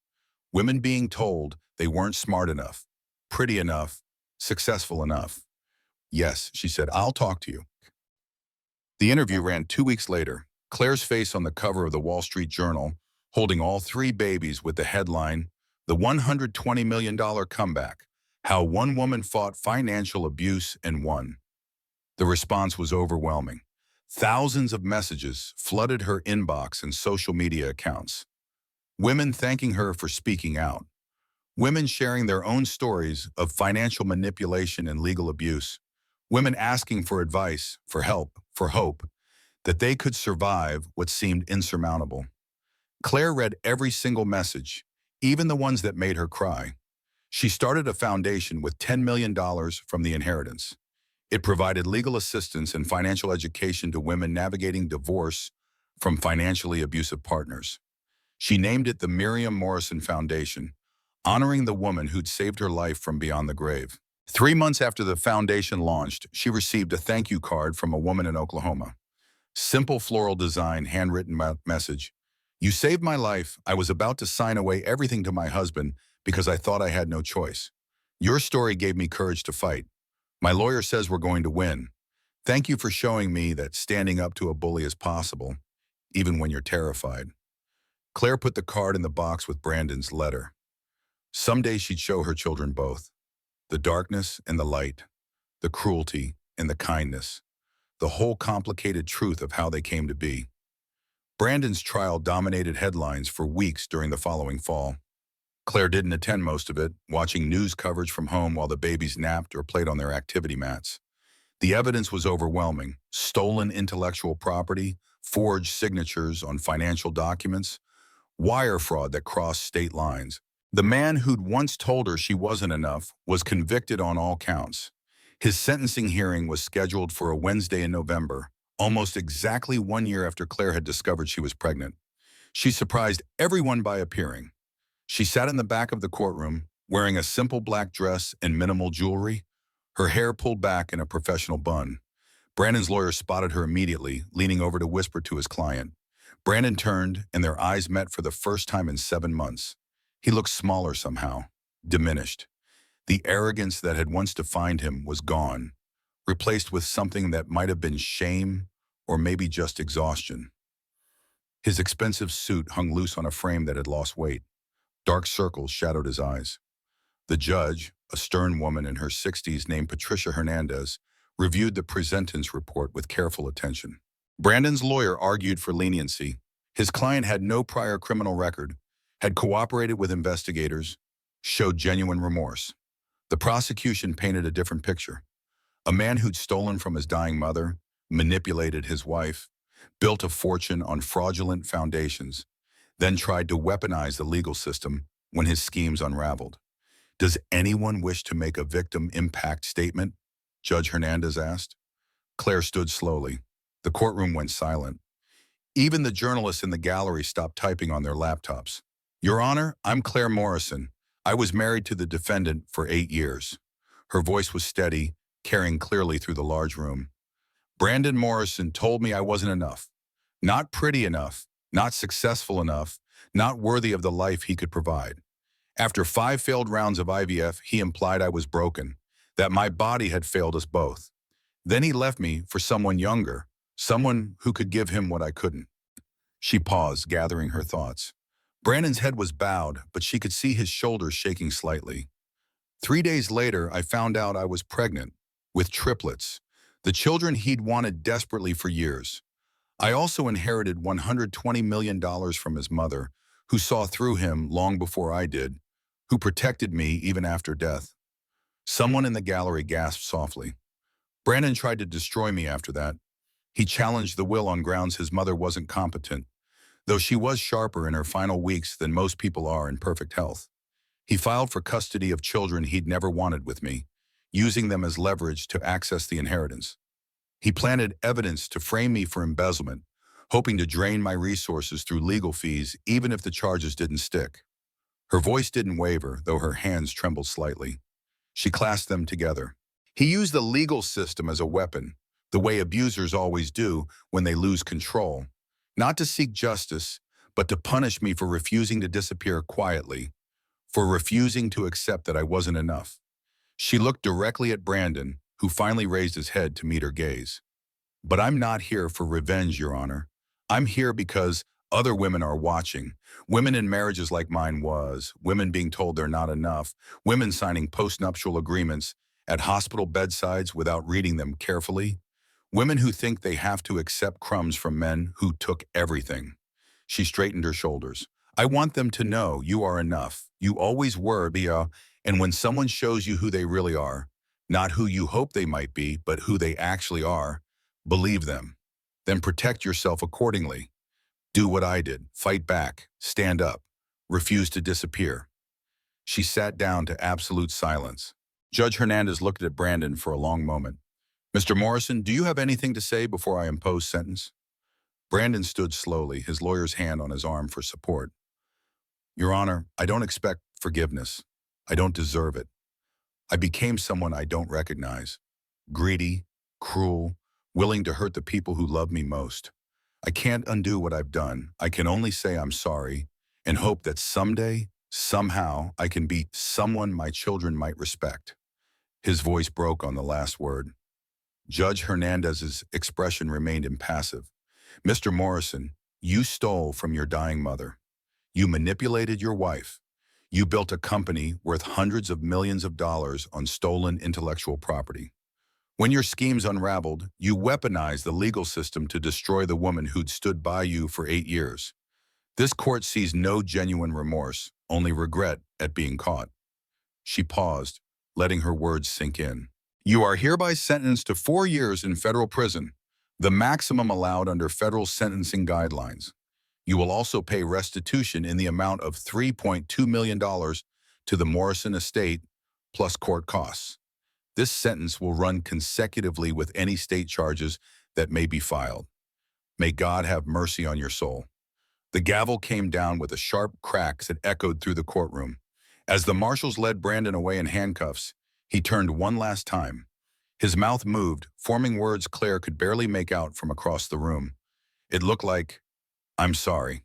Women being told they weren't smart enough, pretty enough, successful enough. "Yes," she said, "I'll talk to you." The interview ran 2 weeks later, Claire's face on the cover of the Wall Street Journal, holding all 3 babies with the headline, "The $120 million Comeback, How One Woman Fought Financial Abuse and Won." The response was overwhelming. Thousands of messages flooded her inbox and social media accounts. Women thanking her for speaking out. Women sharing their own stories of financial manipulation and legal abuse. Women asking for advice, for help, for hope, that they could survive what seemed insurmountable. Claire read every single message, even the ones that made her cry. She started a foundation with $10 million from the inheritance. It provided legal assistance and financial education to women navigating divorce from financially abusive partners. She named it the Miriam Morrison Foundation, honoring the woman who'd saved her life from beyond the grave. 3 months after the foundation launched, she received a thank you card from a woman in Oklahoma. Simple floral design, handwritten message. "You saved my life. I was about to sign away everything to my husband because I thought I had no choice. Your story gave me courage to fight. My lawyer says we're going to win. Thank you for showing me that standing up to a bully is possible, even when you're terrified." Claire put the card in the box with Brandon's letter. Someday she'd show her children both. The darkness and the light, the cruelty and the kindness, the whole complicated truth of how they came to be. Brandon's trial dominated headlines for weeks during the following fall. Claire didn't attend most of it, watching news coverage from home while the babies napped or played on their activity mats. The evidence was overwhelming. Stolen intellectual property, forged signatures on financial documents, wire fraud that crossed state lines. The man who'd once told her she wasn't enough was convicted on all counts. His sentencing hearing was scheduled for a Wednesday in November, almost exactly 1 year after Claire had discovered she was pregnant. She surprised everyone by appearing. She sat in the back of the courtroom, wearing a simple black dress and minimal jewelry, her hair pulled back in a professional bun. Brandon's lawyer spotted her immediately, leaning over to whisper to his client. Brandon turned, and their eyes met for the first time in 7 months. He looked smaller somehow, diminished. The arrogance that had once defined him was gone, replaced with something that might have been shame or maybe just exhaustion. His expensive suit hung loose on a frame that had lost weight. Dark circles shadowed his eyes. The judge, a stern woman in her 60s named Patricia Hernandez, reviewed the pre-sentence report with careful attention. Brandon's lawyer argued for leniency. His client had no prior criminal record, had cooperated with investigators, showed genuine remorse. The prosecution painted a different picture. A man who'd stolen from his dying mother, manipulated his wife, built a fortune on fraudulent foundations, then tried to weaponize the legal system when his schemes unraveled. Does anyone wish to make a victim impact statement? Judge Hernandez asked. Claire stood slowly. The courtroom went silent. Even the journalists in the gallery stopped typing on their laptops. Your Honor, I'm Claire Morrison. I was married to the defendant for 8 years. Her voice was steady, carrying clearly through the large room. Brandon Morrison told me I wasn't enough. Not pretty enough, not successful enough, not worthy of the life he could provide. After 5 failed rounds of IVF, he implied I was broken, that my body had failed us both. Then he left me for someone younger, someone who could give him what I couldn't. She paused, gathering her thoughts. Brandon's head was bowed, but she could see his shoulders shaking slightly. 3 days later, I found out I was pregnant, with triplets, the children he'd wanted desperately for years. I also inherited $120 million from his mother, who saw through him long before I did, who protected me even after death. Someone in the gallery gasped softly. Brandon tried to destroy me after that. He challenged the will on grounds his mother wasn't competent, though she was sharper in her final weeks than most people are in perfect health. He filed for custody of children he'd never wanted with me, using them as leverage to access the inheritance. He planted evidence to frame me for embezzlement, hoping to drain my resources through legal fees even if the charges didn't stick. Her voice didn't waver, though her hands trembled slightly. She clasped them together. He used the legal system as a weapon, the way abusers always do when they lose control, not to seek justice, but to punish me for refusing to disappear quietly, for refusing to accept that I wasn't enough. She looked directly at Brandon, who finally raised his head to meet her gaze. But I'm not here for revenge, Your Honor. I'm here because other women are watching. Women in marriages like mine women being told they're not enough, women signing postnuptial agreements at hospital bedsides without reading them carefully, women who think they have to accept crumbs from men who took everything. She straightened her shoulders. I want them to know you are enough. You always were, Bia, and when someone shows you who they really are, not who you hope they might be, but who they actually are, believe them. Then protect yourself accordingly. Do what I did. Fight back. Stand up. Refuse to disappear. She sat down to absolute silence. Judge Hernandez looked at Brandon for a long moment. Mr. Morrison, do you have anything to say before I impose sentence? Brandon stood slowly, his lawyer's hand on his arm for support. Your Honor, I don't expect forgiveness. I don't deserve it. I became someone I don't recognize. Greedy, cruel, willing to hurt the people who love me most. I can't undo what I've done. I can only say I'm sorry and hope that someday, somehow, I can be someone my children might respect. His voice broke on the last word. Judge Hernandez's expression remained impassive. Mr. Morrison, you stole from your dying mother. You manipulated your wife. You built a company worth hundreds of millions of dollars on stolen intellectual property. When your schemes unraveled, you weaponized the legal system to destroy the woman who'd stood by you for 8 years. This court sees no genuine remorse, only regret at being caught. She paused, letting her words sink in. You are hereby sentenced to 4 years in federal prison, the maximum allowed under federal sentencing guidelines. You will also pay restitution in the amount of $3.2 million to the Morrison estate, plus court costs. This sentence will run consecutively with any state charges that may be filed. May God have mercy on your soul. The gavel came down with a sharp crack that echoed through the courtroom. As the marshals led Brandon away in handcuffs, he turned one last time. His mouth moved, forming words Claire could barely make out from across the room. It looked like, "I'm sorry."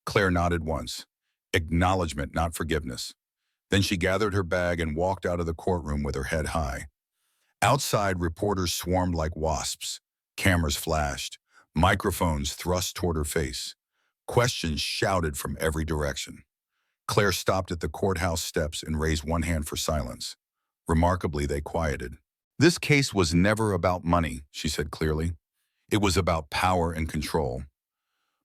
Claire nodded once. Acknowledgement, not forgiveness. Then she gathered her bag and walked out of the courtroom with her head high. Outside, reporters swarmed like wasps. Cameras flashed. Microphones thrust toward her face. Questions shouted from every direction. Claire stopped at the courthouse steps and raised one hand for silence. Remarkably, they quieted. This case was never about money, she said clearly. It was about power and control.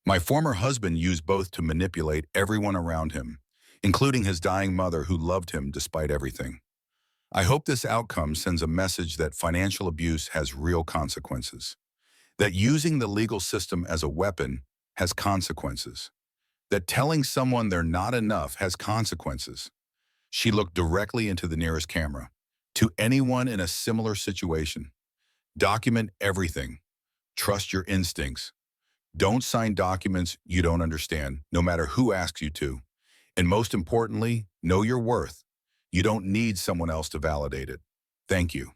My former husband used both to manipulate everyone around him, including his dying mother who loved him despite everything. I hope this outcome sends a message that financial abuse has real consequences, that using the legal system as a weapon has consequences, that telling someone they're not enough has consequences. She looked directly into the nearest camera. To anyone in a similar situation, document everything. Trust your instincts. Don't sign documents you don't understand, no matter who asks you to. And most importantly, know your worth. You don't need someone else to validate it. Thank you.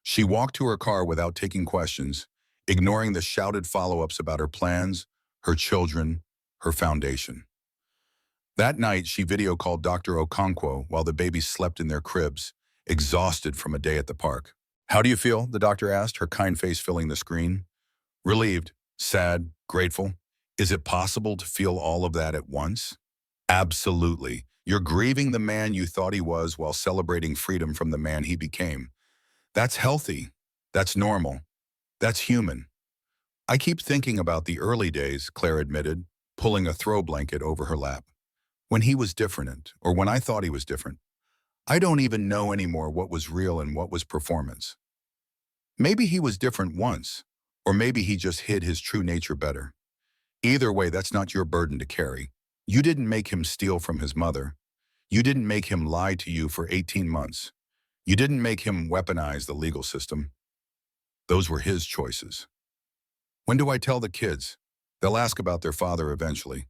She walked to her car without taking questions, ignoring the shouted follow-ups about her plans, her children, her foundation. That night, she video called Dr. Okonkwo while the babies slept in their cribs, exhausted from a day at the park. How do you feel? The doctor asked, her kind face filling the screen. Relieved, sad, grateful. Is it possible to feel all of that at once? Absolutely. You're grieving the man you thought he was while celebrating freedom from the man he became. That's healthy. That's normal. That's human. I keep thinking about the early days, Claire admitted, pulling a throw blanket over her lap. When he was different, or when I thought he was different. I don't even know anymore what was real and what was performance. Maybe he was different once, or maybe he just hid his true nature better. Either way, that's not your burden to carry. You didn't make him steal from his mother. You didn't make him lie to you for 18 months. You didn't make him weaponize the legal system. Those were his choices. When do I tell the kids? They'll ask about their father eventually.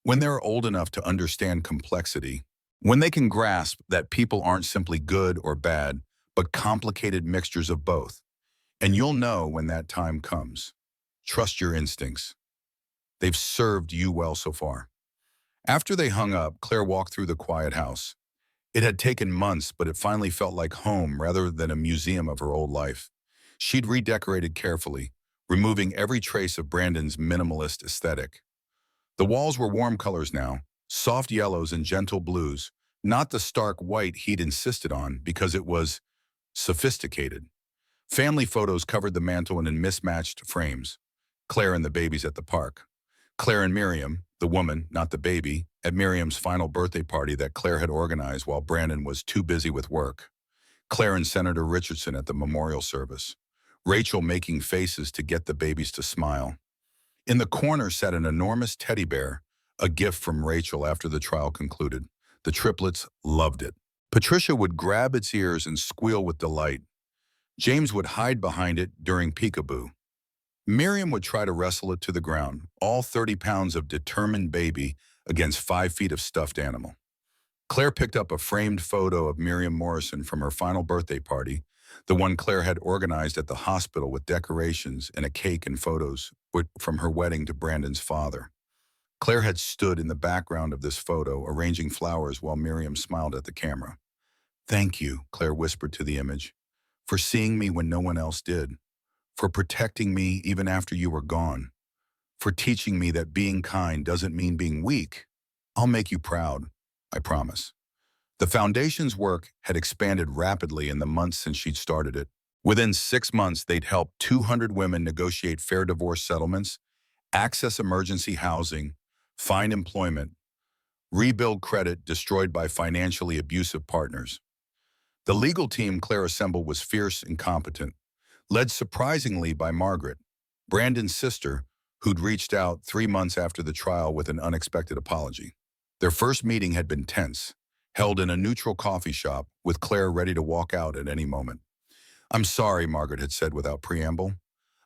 When they're old enough to understand complexity, when they can grasp that people aren't simply good or bad, but complicated mixtures of both. And you'll know when that time comes. Trust your instincts. They've served you well so far. After they hung up, Claire walked through the quiet house. It had taken months, but it finally felt like home rather than a museum of her old life. She'd redecorated carefully, removing every trace of Brandon's minimalist aesthetic. The walls were warm colors now, soft yellows and gentle blues, not the stark white he'd insisted on because it was sophisticated. Family photos covered the mantel in mismatched frames. Claire and the babies at the park. Claire and Miriam, the woman, not the baby, at Miriam's final birthday party that Claire had organized while Brandon was too busy with work. Claire and Senator Richardson at the memorial service. Rachel making faces to get the babies to smile. In the corner sat an enormous teddy bear, a gift from Rachel after the trial concluded. The triplets loved it. Patricia would grab its ears and squeal with delight. James would hide behind it during peekaboo. Miriam would try to wrestle it to the ground, all 30 pounds of determined baby against 5 feet of stuffed animal. Claire picked up a framed photo of Miriam Morrison from her final birthday party, the one Claire had organized at the hospital with decorations and a cake and photos from her wedding to Brandon's father. Claire had stood in the background of this photo, arranging flowers while Miriam smiled at the camera. "Thank you," Claire whispered to the image, "for seeing me when no one else did, for protecting me even after you were gone, for teaching me that being kind doesn't mean being weak. I'll make you proud, I promise." The foundation's work had expanded rapidly in the months since she'd started it. Within 6 months, they'd helped 200 women negotiate fair divorce settlements, access emergency housing, find employment, Rebuild credit destroyed by financially abusive partners. The legal team Claire assembled was fierce and competent, led surprisingly by Margaret, Brandon's sister, who'd reached out 3 months after the trial with an unexpected apology. Their first meeting had been tense, held in a neutral coffee shop, with Claire ready to walk out at any moment. "I'm sorry," Margaret had said without preamble.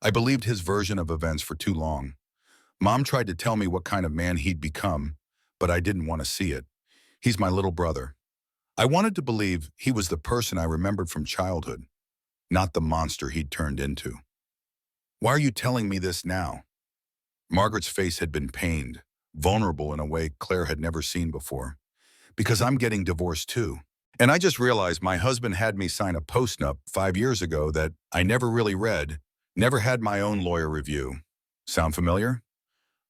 "I believed his version of events for too long. Mom tried to tell me what kind of man he'd become, but I didn't want to see it. He's my little brother. I wanted to believe he was the person I remembered from childhood, not the monster he'd turned into." "Why are you telling me this now?" Margaret's face had been pained, vulnerable in a way Claire had never seen before. "Because I'm getting divorced too. And I just realized my husband had me sign a postnup 5 years ago that I never really read, never had my own lawyer review." Sound familiar?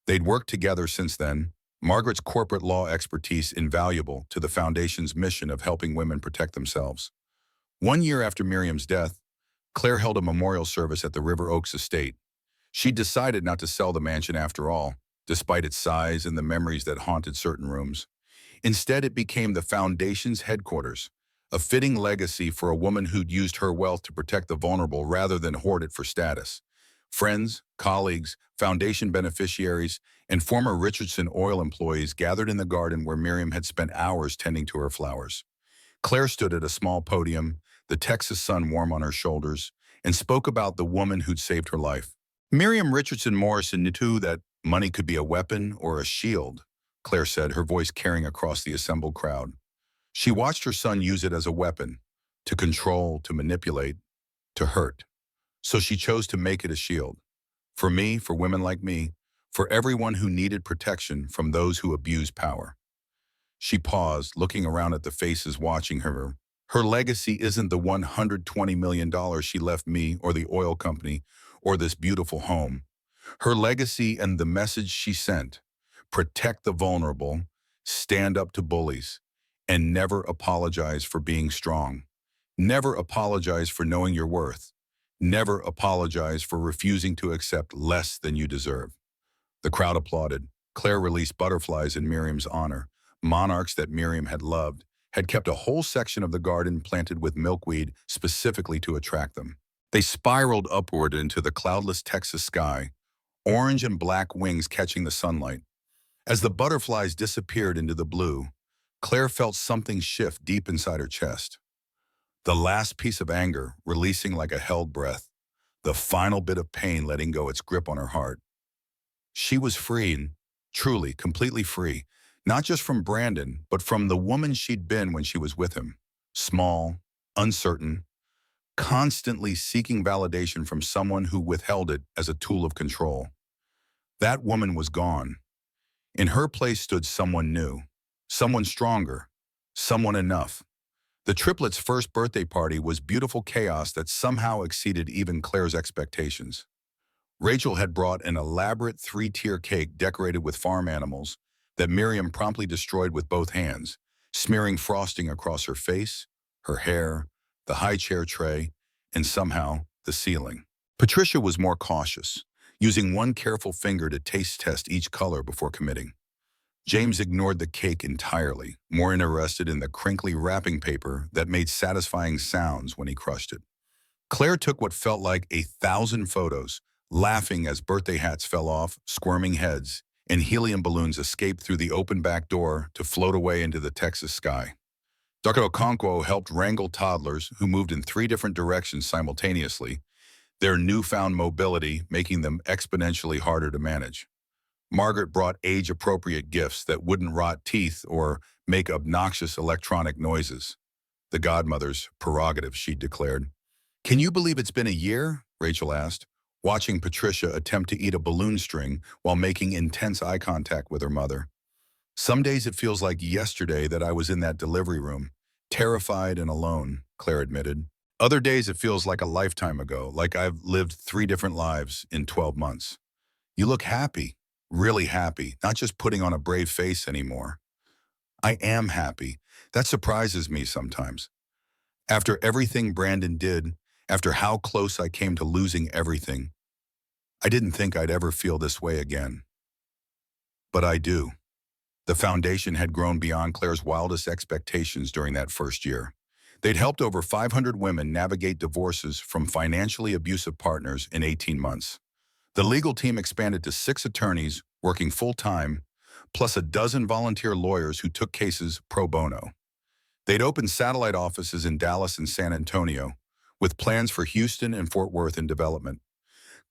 They'd worked together since then, Margaret's corporate law expertise invaluable to the Foundation's mission of helping women protect themselves. 1 year after Miriam's death, Claire held a memorial service at the River Oaks estate. She decided not to sell the mansion after all, despite its size and the memories that haunted certain rooms. Instead, it became the Foundation's headquarters, a fitting legacy for a woman who'd used her wealth to protect the vulnerable rather than hoard it for status. Friends, colleagues, Foundation beneficiaries, and former Richardson Oil employees gathered in the garden where Miriam had spent hours tending to her flowers. Claire stood at a small podium, the Texas sun warm on her shoulders, and spoke about the woman who'd saved her life. Miriam Richardson Morrison knew that money could be a weapon or a shield, Claire said, her voice carrying across the assembled crowd. She watched her son use it as a weapon, to control, to manipulate, to hurt. So she chose to make it a shield. For me, for women like me, for everyone who needed protection from those who abuse power. She paused, looking around at the faces watching her. Her legacy isn't the $120 million she left me or the oil company or this beautiful home. Her legacy and the message she sent: protect the vulnerable, stand up to bullies, and never apologize for being strong. Never apologize for knowing your worth. Never apologize for refusing to accept less than you deserve. The crowd applauded. Claire released butterflies in Miriam's honor, monarchs that Miriam had loved, had kept a whole section of the garden planted with milkweed specifically to attract them. They spiraled upward into the cloudless Texas sky, orange and black wings catching the sunlight. As the butterflies disappeared into the blue, Claire felt something shift deep inside her chest. The last piece of anger releasing like a held breath, the final bit of pain letting go its grip on her heart. She was free, truly, completely free, not just from Brandon, but from the woman she'd been when she was with him. Small, uncertain, constantly seeking validation from someone who withheld it as a tool of control. That woman was gone. In her place stood someone new, someone stronger, someone enough. The triplets' first birthday party was beautiful chaos that somehow exceeded even Claire's expectations. Rachel had brought an elaborate 3-tier cake decorated with farm animals that Miriam promptly destroyed with both hands, smearing frosting across her face, her hair, the high chair tray, and somehow the ceiling. Patricia was more cautious, using one careful finger to taste test each color before committing. James ignored the cake entirely, more interested in the crinkly wrapping paper that made satisfying sounds when he crushed it. Claire took what felt like 1,000 photos, laughing as birthday hats fell off, squirming heads, and helium balloons escaped through the open back door to float away into the Texas sky. Dr. Okonkwo helped wrangle toddlers who moved in 3 different directions simultaneously, their newfound mobility making them exponentially harder to manage. Margaret brought age-appropriate gifts that wouldn't rot teeth or make obnoxious electronic noises. The godmother's prerogative, she declared. "Can you believe it's been a year?" Rachel asked, watching Patricia attempt to eat a balloon string while making intense eye contact with her mother. "Some days it feels like yesterday that I was in that delivery room, terrified and alone," Claire admitted. "Other days it feels like a lifetime ago, like I've lived 3 different lives in 12 months. You look happy, really happy, not just putting on a brave face anymore." "I am happy. That surprises me sometimes. After everything Brandon did, after how close I came to losing everything, I didn't think I'd ever feel this way again. But I do." The foundation had grown beyond Claire's wildest expectations during that first year. They'd helped over 500 women navigate divorces from financially abusive partners in 18 months. The legal team expanded to 6 attorneys working full-time, plus a dozen volunteer lawyers who took cases pro bono. They'd opened satellite offices in Dallas and San Antonio, with plans for Houston and Fort Worth in development.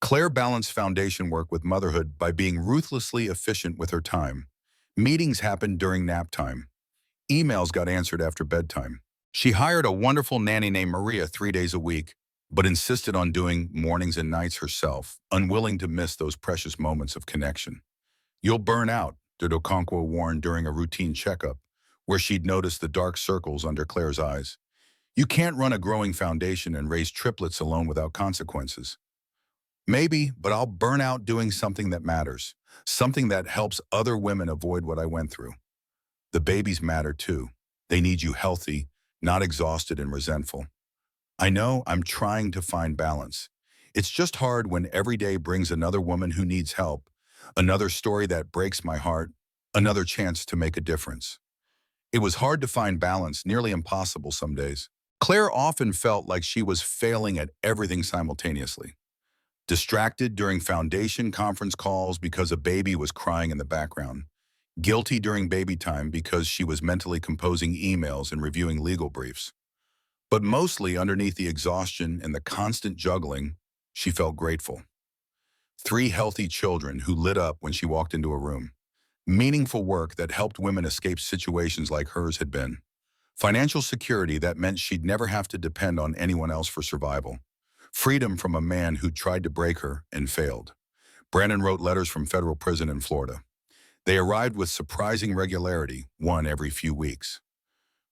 Claire balanced foundation work with motherhood by being ruthlessly efficient with her time. Meetings happened during nap time. Emails got answered after bedtime. She hired a wonderful nanny named Maria 3 days a week, but insisted on doing mornings and nights herself, unwilling to miss those precious moments of connection. "You'll burn out," Dodonqua warned during a routine checkup, where she'd noticed the dark circles under Claire's eyes. "You can't run a growing foundation and raise triplets alone without consequences." "Maybe, but I'll burn out doing something that matters, something that helps other women avoid what I went through." The babies matter too. They need you healthy, not exhausted and resentful. "I know, I'm trying to find balance. It's just hard when every day brings another woman who needs help, another story that breaks my heart, another chance to make a difference." It was hard to find balance, nearly impossible some days. Claire often felt like she was failing at everything simultaneously. Distracted during foundation conference calls because a baby was crying in the background. Guilty during baby time because she was mentally composing emails and reviewing legal briefs. But mostly underneath the exhaustion and the constant juggling, she felt grateful. 3 healthy children who lit up when she walked into a room. Meaningful work that helped women escape situations like hers had been. Financial security that meant she'd never have to depend on anyone else for survival. Freedom from a man who tried to break her and failed. Brandon wrote letters from federal prison in Florida. They arrived with surprising regularity, one every few weeks.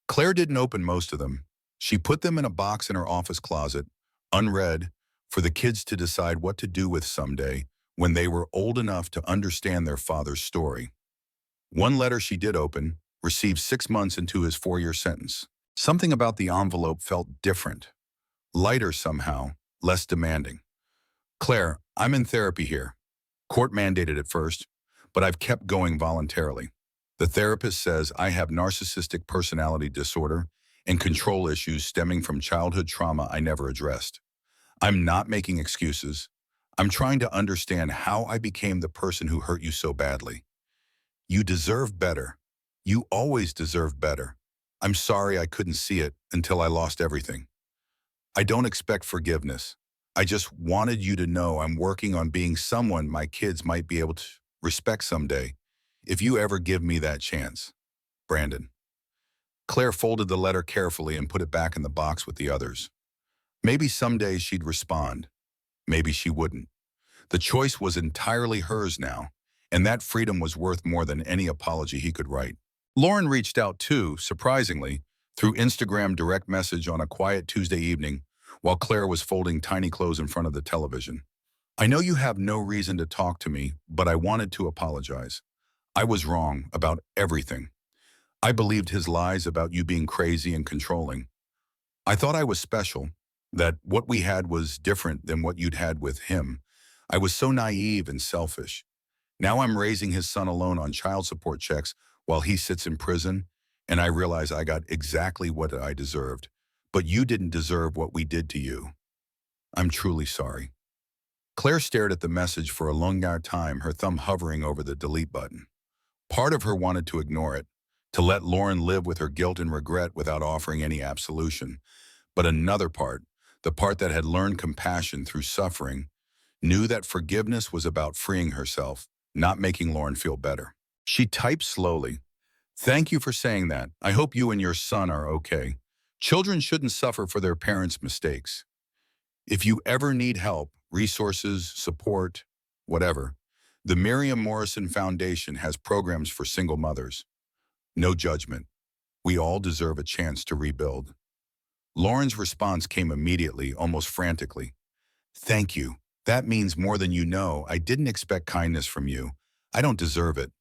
Claire didn't open most of them. She put them in a box in her office closet, unread, for the kids to decide what to do with someday when they were old enough to understand their father's story. One letter she did open, received 6 months into his 4-year sentence. Something about the envelope felt different. Lighter somehow, less demanding. "Claire, I'm in therapy here. Court mandated at first, but I've kept going voluntarily. The therapist says I have narcissistic personality disorder and control issues stemming from childhood trauma I never addressed. I'm not making excuses. I'm trying to understand how I became the person who hurt you so badly. You deserve better. You always deserve better. I'm sorry I couldn't see it until I lost everything. I don't expect forgiveness. I just wanted you to know I'm working on being someone my kids might be able to respect someday, if you ever give me that chance. Brandon." Claire folded the letter carefully and put it back in the box with the others. Maybe someday she'd respond. Maybe she wouldn't. The choice was entirely hers now, and that freedom was worth more than any apology he could write. Lauren reached out too, surprisingly, through Instagram direct message on a quiet Tuesday evening while Claire was folding tiny clothes in front of the television. "I know you have no reason to talk to me, but I wanted to apologize. I was wrong about everything. I believed his lies about you being crazy and controlling. I thought I was special, that what we had was different than what you'd had with him. I was so naive and selfish. Now I'm raising his son alone on child support checks while he sits in prison, and I realize I got exactly what I deserved. But you didn't deserve what we did to you. I'm truly sorry." Claire stared at the message for a long time, her thumb hovering over the delete button. Part of her wanted to ignore it, to let Lauren live with her guilt and regret without offering any absolution. But another part, the part that had learned compassion through suffering, knew that forgiveness was about freeing herself, not making Lauren feel better. She typed slowly. "Thank you for saying that. I hope you and your son are okay. Children shouldn't suffer for their parents' mistakes. If you ever need help, resources, support, whatever, the Miriam Morrison Foundation has programs for single mothers. No judgment. We all deserve a chance to rebuild." Lauren's response came immediately, almost frantically. "Thank you. That means more than you know. I didn't expect kindness from you. I don't deserve it."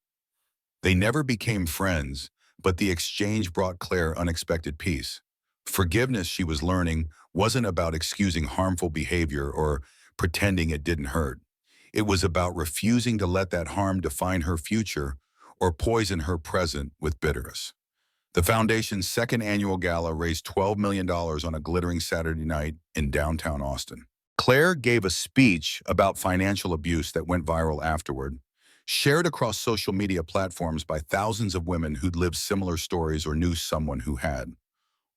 They never became friends, but the exchange brought Claire unexpected peace. Forgiveness, she was learning, wasn't about excusing harmful behavior or pretending it didn't hurt. It was about refusing to let that harm define her future or poison her present with bitterness. The foundation's second annual gala raised $12 million on a glittering Saturday night in downtown Austin. Claire gave a speech about financial abuse that went viral afterward, shared across social media platforms by thousands of women who'd lived similar stories or knew someone who had.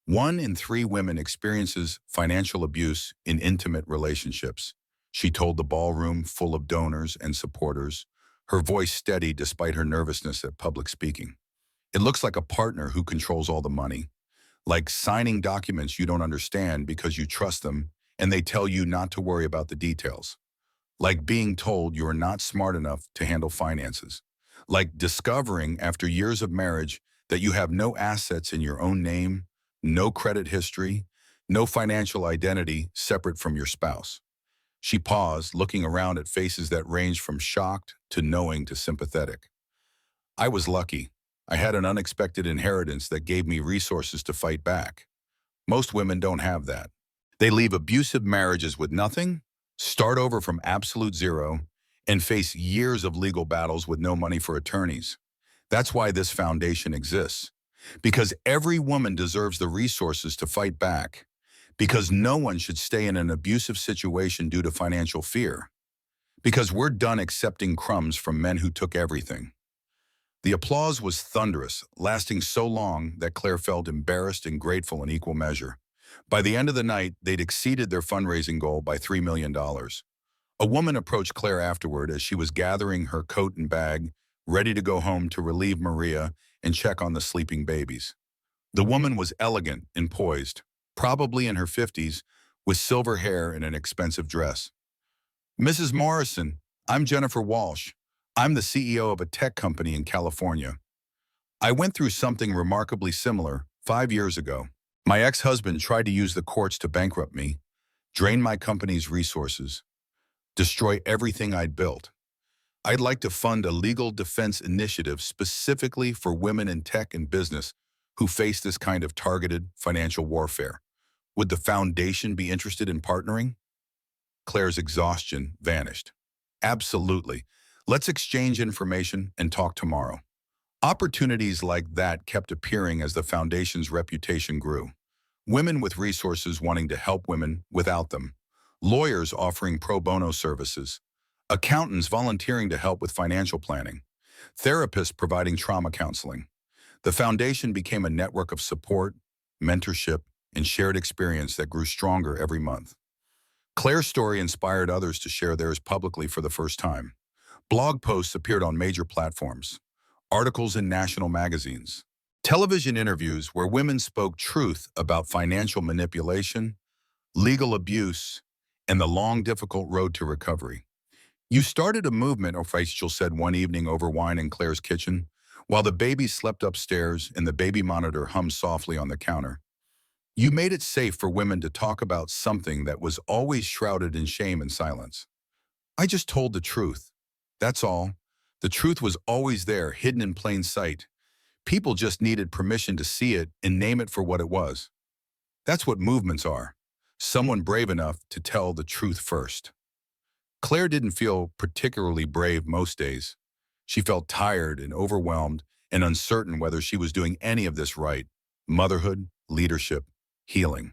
1 in 3 women experiences financial abuse in intimate relationships, she told the ballroom full of donors and supporters, her voice steady despite her nervousness at public speaking. It looks like a partner who controls all the money, like signing documents you don't understand because you trust them and they tell you not to worry about the details. Like being told you are not smart enough to handle finances. Like discovering after years of marriage that you have no assets in your own name, no credit history, no financial identity separate from your spouse. She paused, looking around at faces that ranged from shocked to knowing to sympathetic. I was lucky. I had an unexpected inheritance that gave me resources to fight back. Most women don't have that. They leave abusive marriages with nothing, start over from absolute zero, and face years of legal battles with no money for attorneys. That's why this foundation exists. Because every woman deserves the resources to fight back. Because no one should stay in an abusive situation due to financial fear. Because we're done accepting crumbs from men who took everything. The applause was thunderous, lasting so long that Claire felt embarrassed and grateful in equal measure. By the end of the night, they'd exceeded their fundraising goal by $3 million. A woman approached Claire afterward as she was gathering her coat and bag, ready to go home to relieve Maria and check on the sleeping babies. The woman was elegant and poised, probably in her 50s, with silver hair and an expensive dress. Mrs. Morrison, I'm Jennifer Walsh. I'm the CEO of a tech company in California. I went through something remarkably similar 5 years ago. My ex-husband tried to use the courts to bankrupt me, drain my company's resources, destroy everything I'd built. I'd like to fund a legal defense initiative specifically for women in tech and business who face this kind of targeted financial warfare. Would the foundation be interested in partnering? Claire's exhaustion vanished. Absolutely. Let's exchange information and talk tomorrow. Opportunities like that kept appearing as the foundation's reputation grew. Women with resources wanting to help women without them. Lawyers offering pro bono services. Accountants volunteering to help with financial planning. Therapists providing trauma counseling. The foundation became a network of support, mentorship, and shared experience that grew stronger every month. Claire's story inspired others to share theirs publicly for the first time. Blog posts appeared on major platforms, articles in national magazines, television interviews where women spoke truth about financial manipulation, legal abuse, and the long, difficult road to recovery. You started a movement, Rachel said one evening over wine in Claire's kitchen, while the baby slept upstairs and the baby monitor hummed softly on the counter. You made it safe for women to talk about something that was always shrouded in shame and silence. I just told the truth. That's all. The truth was always there, hidden in plain sight. People just needed permission to see it and name it for what it was. That's what movements are. Someone brave enough to tell the truth first. Claire didn't feel particularly brave most days. She felt tired and overwhelmed and uncertain whether she was doing any of this right. Motherhood, leadership, healing.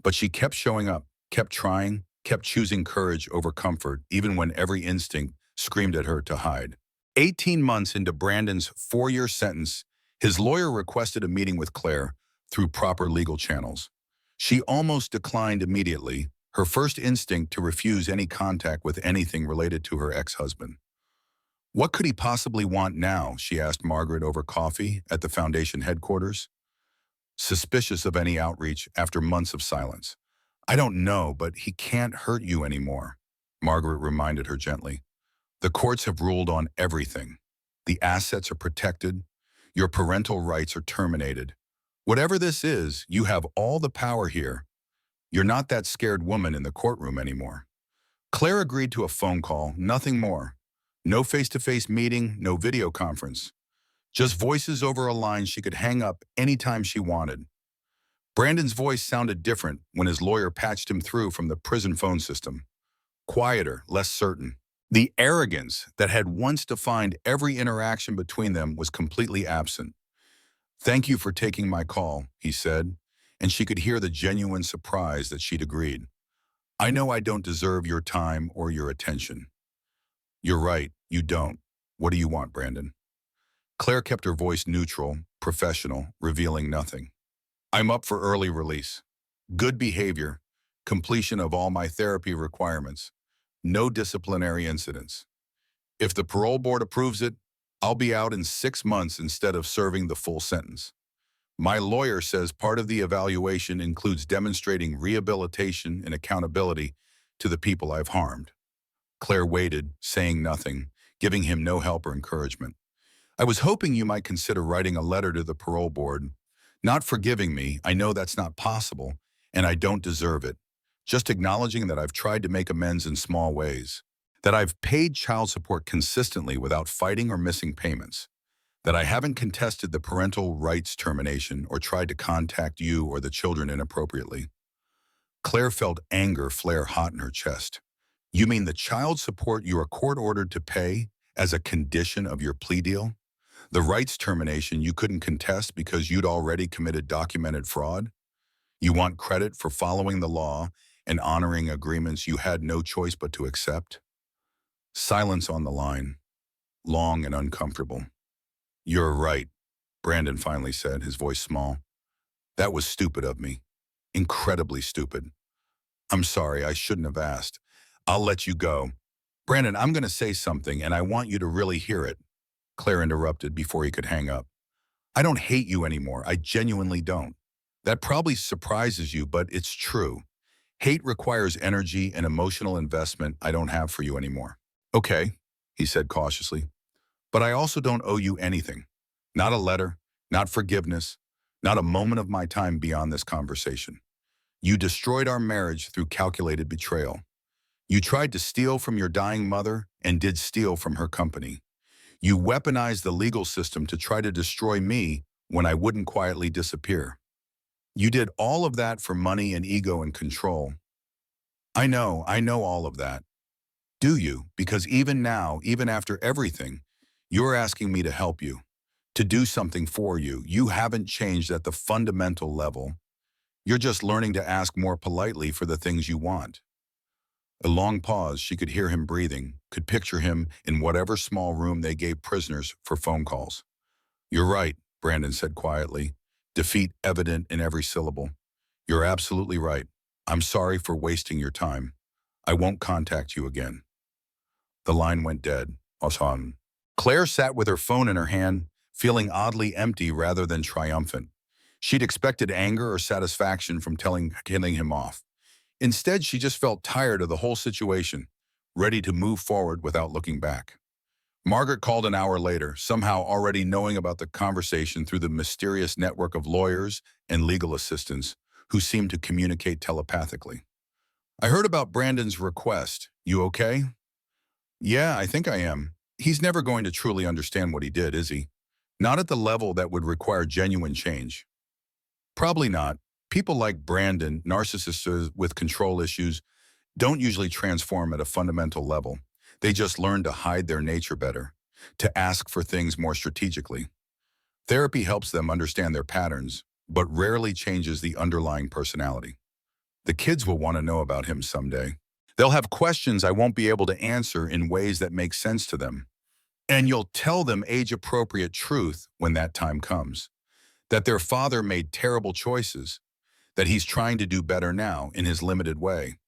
But she kept showing up, kept trying, kept choosing courage over comfort, even when every instinct screamed at her to hide. 18 months into Brandon's 4-year sentence, his lawyer requested a meeting with Claire through proper legal channels. She almost declined immediately, her first instinct to refuse any contact with anything related to her ex-husband. What could he possibly want now, she asked Margaret over coffee at the foundation headquarters, suspicious of any outreach after months of silence. I don't know, but he can't hurt you anymore, Margaret reminded her gently. The courts have ruled on everything. The assets are protected. Your parental rights are terminated. Whatever this is, you have all the power here. You're not that scared woman in the courtroom anymore. Claire agreed to a phone call, nothing more. No face-to-face meeting, no video conference. Just voices over a line she could hang up anytime she wanted. Brandon's voice sounded different when his lawyer patched him through from the prison phone system. Quieter, less certain. The arrogance that had once defined every interaction between them was completely absent. "Thank you for taking my call," he said, and she could hear the genuine surprise that she'd agreed. "I know I don't deserve your time or your attention." "You're right, you don't. What do you want, Brandon?" Claire kept her voice neutral, professional, revealing nothing. "I'm up for early release. Good behavior, completion of all my therapy requirements, no disciplinary incidents. If the parole board approves it, I'll be out in 6 months instead of serving the full sentence. My lawyer says part of the evaluation includes demonstrating rehabilitation and accountability to the people I've harmed." Claire waited, saying nothing, giving him no help or encouragement. "I was hoping you might consider writing a letter to the parole board. Not forgiving me, I know that's not possible, and I don't deserve it. Just acknowledging that I've tried to make amends in small ways. That I've paid child support consistently without fighting or missing payments. That I haven't contested the parental rights termination or tried to contact you or the children inappropriately." Claire felt anger flare hot in her chest. "You mean the child support you are court-ordered to pay as a condition of your plea deal? The rights termination you couldn't contest because you'd already committed documented fraud? You want credit for following the law and honoring agreements you had no choice but to accept?" Silence on the line, long and uncomfortable. "You're right," Brandon finally said, his voice small. "That was stupid of me. Incredibly stupid. I'm sorry, I shouldn't have asked. I'll let you go." "Brandon, I'm going to say something, and I want you to really hear it," Claire interrupted before he could hang up. "I don't hate you anymore. I genuinely don't. That probably surprises you, but it's true. Hate requires energy and emotional investment I don't have for you anymore." "Okay," he said cautiously, "but I also don't owe you anything. Not a letter, not forgiveness, not a moment of my time beyond this conversation. You destroyed our marriage through calculated betrayal. You tried to steal from your dying mother and did steal from her company. You weaponized the legal system to try to destroy me when I wouldn't quietly disappear. You did all of that for money and ego and control. I know all of that. Do you? Because even now, even after everything, you're asking me to help you, to do something for you. You haven't changed at the fundamental level. You're just learning to ask more politely for the things you want." A long pause. She could hear him breathing, could picture him in whatever small room they gave prisoners for phone calls. "You're right," Brandon said quietly, defeat evident in every syllable. "You're absolutely right. I'm sorry for wasting your time. I won't contact you again." The line went dead. Oshan. Claire sat with her phone in her hand, feeling oddly empty rather than triumphant. She'd expected anger or satisfaction from killing him off. Instead, she just felt tired of the whole situation, ready to move forward without looking back. Margaret called an hour later, somehow already knowing about the conversation through the mysterious network of lawyers and legal assistants who seemed to communicate telepathically. "I heard about Brandon's request. You okay?" "Yeah, I think I am. He's never going to truly understand what he did, is he? Not at the level that would require genuine change." "Probably not. People like Brandon, narcissists with control issues, don't usually transform at a fundamental level. They just learn to hide their nature better, to ask for things more strategically. Therapy helps them understand their patterns, but rarely changes the underlying personality. The kids will want to know about him someday. They'll have questions I won't be able to answer in ways that make sense to them. And you'll tell them age-appropriate truth when that time comes. That their father made terrible choices, that he's trying to do better now in his limited way.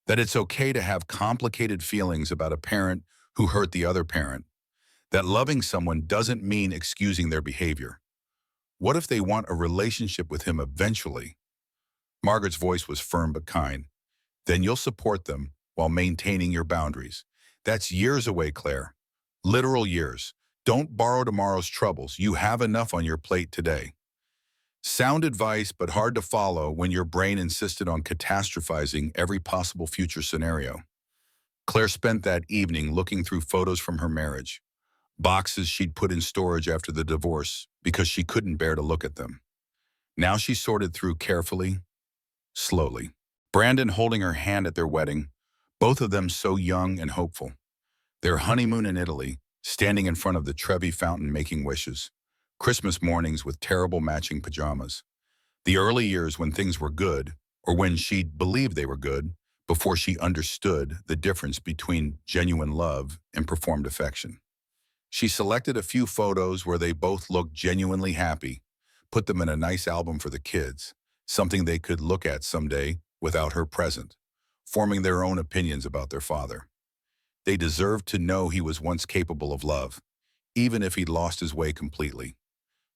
That it's okay to have complicated feelings about a parent who hurt the other parent. That loving someone doesn't mean excusing their behavior. What if they want a relationship with him eventually?" Margaret's voice was firm but kind. "Then you'll support them while maintaining your boundaries. That's years away, Claire. Literal years. Don't borrow tomorrow's troubles. You have enough on your plate today." Sound advice, but hard to follow when your brain insisted on catastrophizing every possible future scenario. Claire spent that evening looking through photos from her marriage, boxes she'd put in storage after the divorce because she couldn't bear to look at them. Now she sorted through carefully, slowly. Brandon holding her hand at their wedding, both of them so young and hopeful. Their honeymoon in Italy, standing in front of the Trevi fountain making wishes. Christmas mornings with terrible matching pajamas. The early years when things were good, or when she believed they were good, before she understood the difference between genuine love and performed affection. She selected a few photos where they both looked genuinely happy, put them in a nice album for the kids, something they could look at someday without her present, forming their own opinions about their father. They deserved to know he was once capable of love, even if he'd lost his way completely.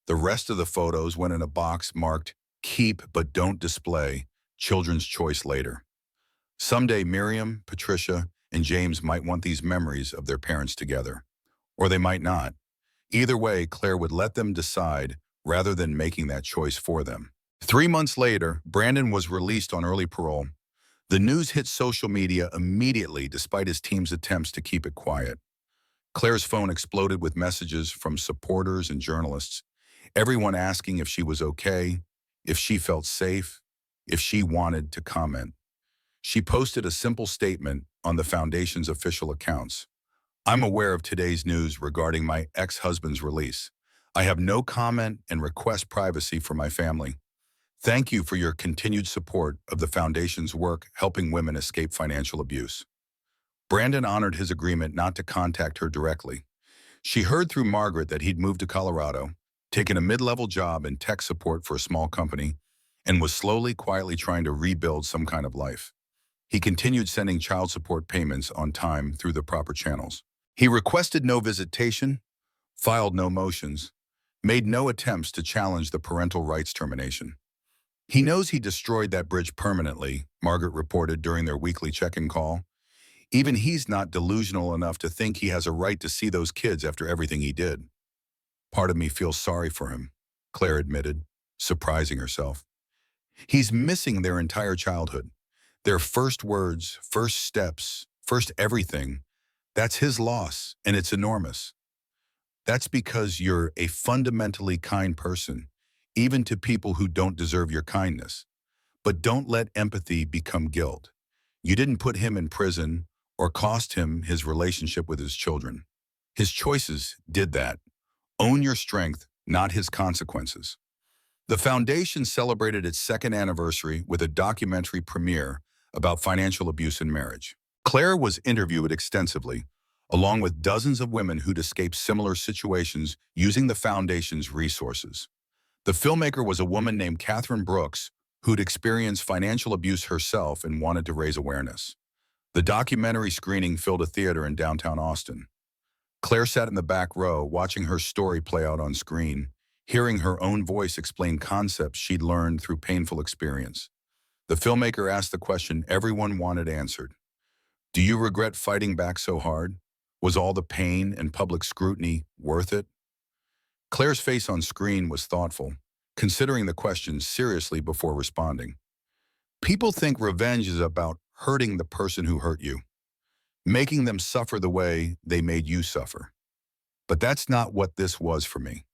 The rest of the photos went in a box marked "Keep but don't display, Children's Choice later." Someday Miriam, Patricia, and James might want these memories of their parents together. Or they might not. Either way, Claire would let them decide rather than making that choice for them. 3 months later, Brandon was released on early parole. The news hit social media immediately despite his team's attempts to keep it quiet. Claire's phone exploded with messages from supporters and journalists, everyone asking if she was okay, if she felt safe, if she wanted to comment. She posted a simple statement on the foundation's official accounts. "I'm aware of today's news regarding my ex-husband's release. I have no comment and request privacy for my family. Thank you for your continued support of the foundation's work helping women escape financial abuse." Brandon honored his agreement not to contact her directly. She heard through Margaret that he'd moved to Colorado, taken a mid-level job in tech support for a small company, and was slowly, quietly trying to rebuild some kind of life. He continued sending child support payments on time through the proper channels. He requested no visitation, filed no motions, made no attempts to challenge the parental rights termination. "He knows he destroyed that bridge permanently," Margaret reported during their weekly check-in call. "Even he's not delusional enough to think he has a right to see those kids after everything he did." "Part of me feels sorry for him," Claire admitted, surprising herself. "He's missing their entire childhood. Their first words, first steps, first everything. That's his loss, and it's enormous. That's because you're a fundamentally kind person, even to people who don't deserve your kindness. But don't let empathy become guilt. You didn't put him in prison or cost him his relationship with his children. His choices did that. Own your strength, not his consequences." The foundation celebrated its second anniversary with a documentary premiere about financial abuse in marriage. Claire was interviewed extensively, along with dozens of women who'd escaped similar situations using the foundation's resources. The filmmaker was a woman named Catherine Brooks, who'd experienced financial abuse herself and wanted to raise awareness. The documentary screening filled a theater in downtown Austin. Claire sat in the back row, watching her story play out on screen, hearing her own voice explain concepts she'd learned through painful experience. The filmmaker asked the question everyone wanted answered. "Do you regret fighting back so hard? Was all the pain and public scrutiny worth it?" Claire's face on screen was thoughtful, considering the question seriously before responding. "People think revenge is about hurting the person who hurt you, making them suffer the way they made you suffer. But that's not what this was for me.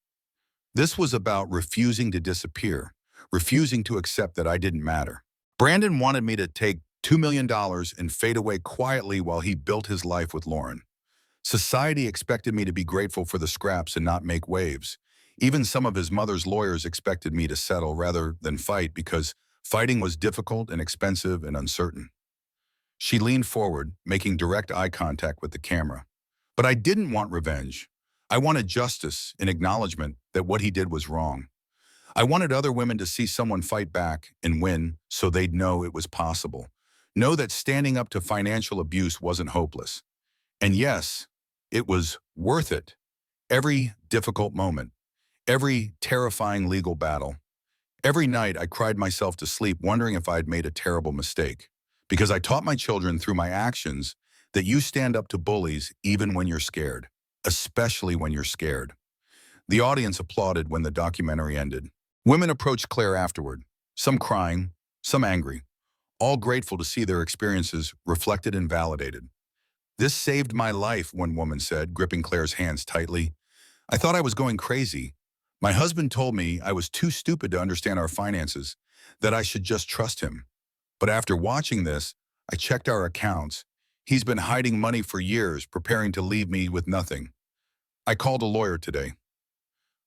This was about refusing to disappear, refusing to accept that I didn't matter. Brandon wanted me to take $2 million and fade away quietly while he built his life with Lauren. Society expected me to be grateful for the scraps and not make waves. Even some of his mother's lawyers expected me to settle rather than fight because fighting was difficult and expensive and uncertain." She leaned forward, making direct eye contact with the camera. "But I didn't want revenge. I wanted justice and acknowledgement that what he did was wrong. I wanted other women to see someone fight back and win so they'd know it was possible. Know that standing up to financial abuse wasn't hopeless. And yes, it was worth it. Every difficult moment, every terrifying legal battle. Every night I cried myself to sleep wondering if I'd made a terrible mistake. Because I taught my children through my actions that you stand up to bullies even when you're scared, especially when you're scared." The audience applauded when the documentary ended. Women approached Claire afterward, some crying, some angry, all grateful to see their experiences reflected and validated. "This saved my life," one woman said, gripping Claire's hands tightly. "I thought I was going crazy. My husband told me I was too stupid to understand our finances, that I should just trust him. But after watching this, I checked our accounts. He's been hiding money for years, preparing to leave me with nothing. I called a lawyer today.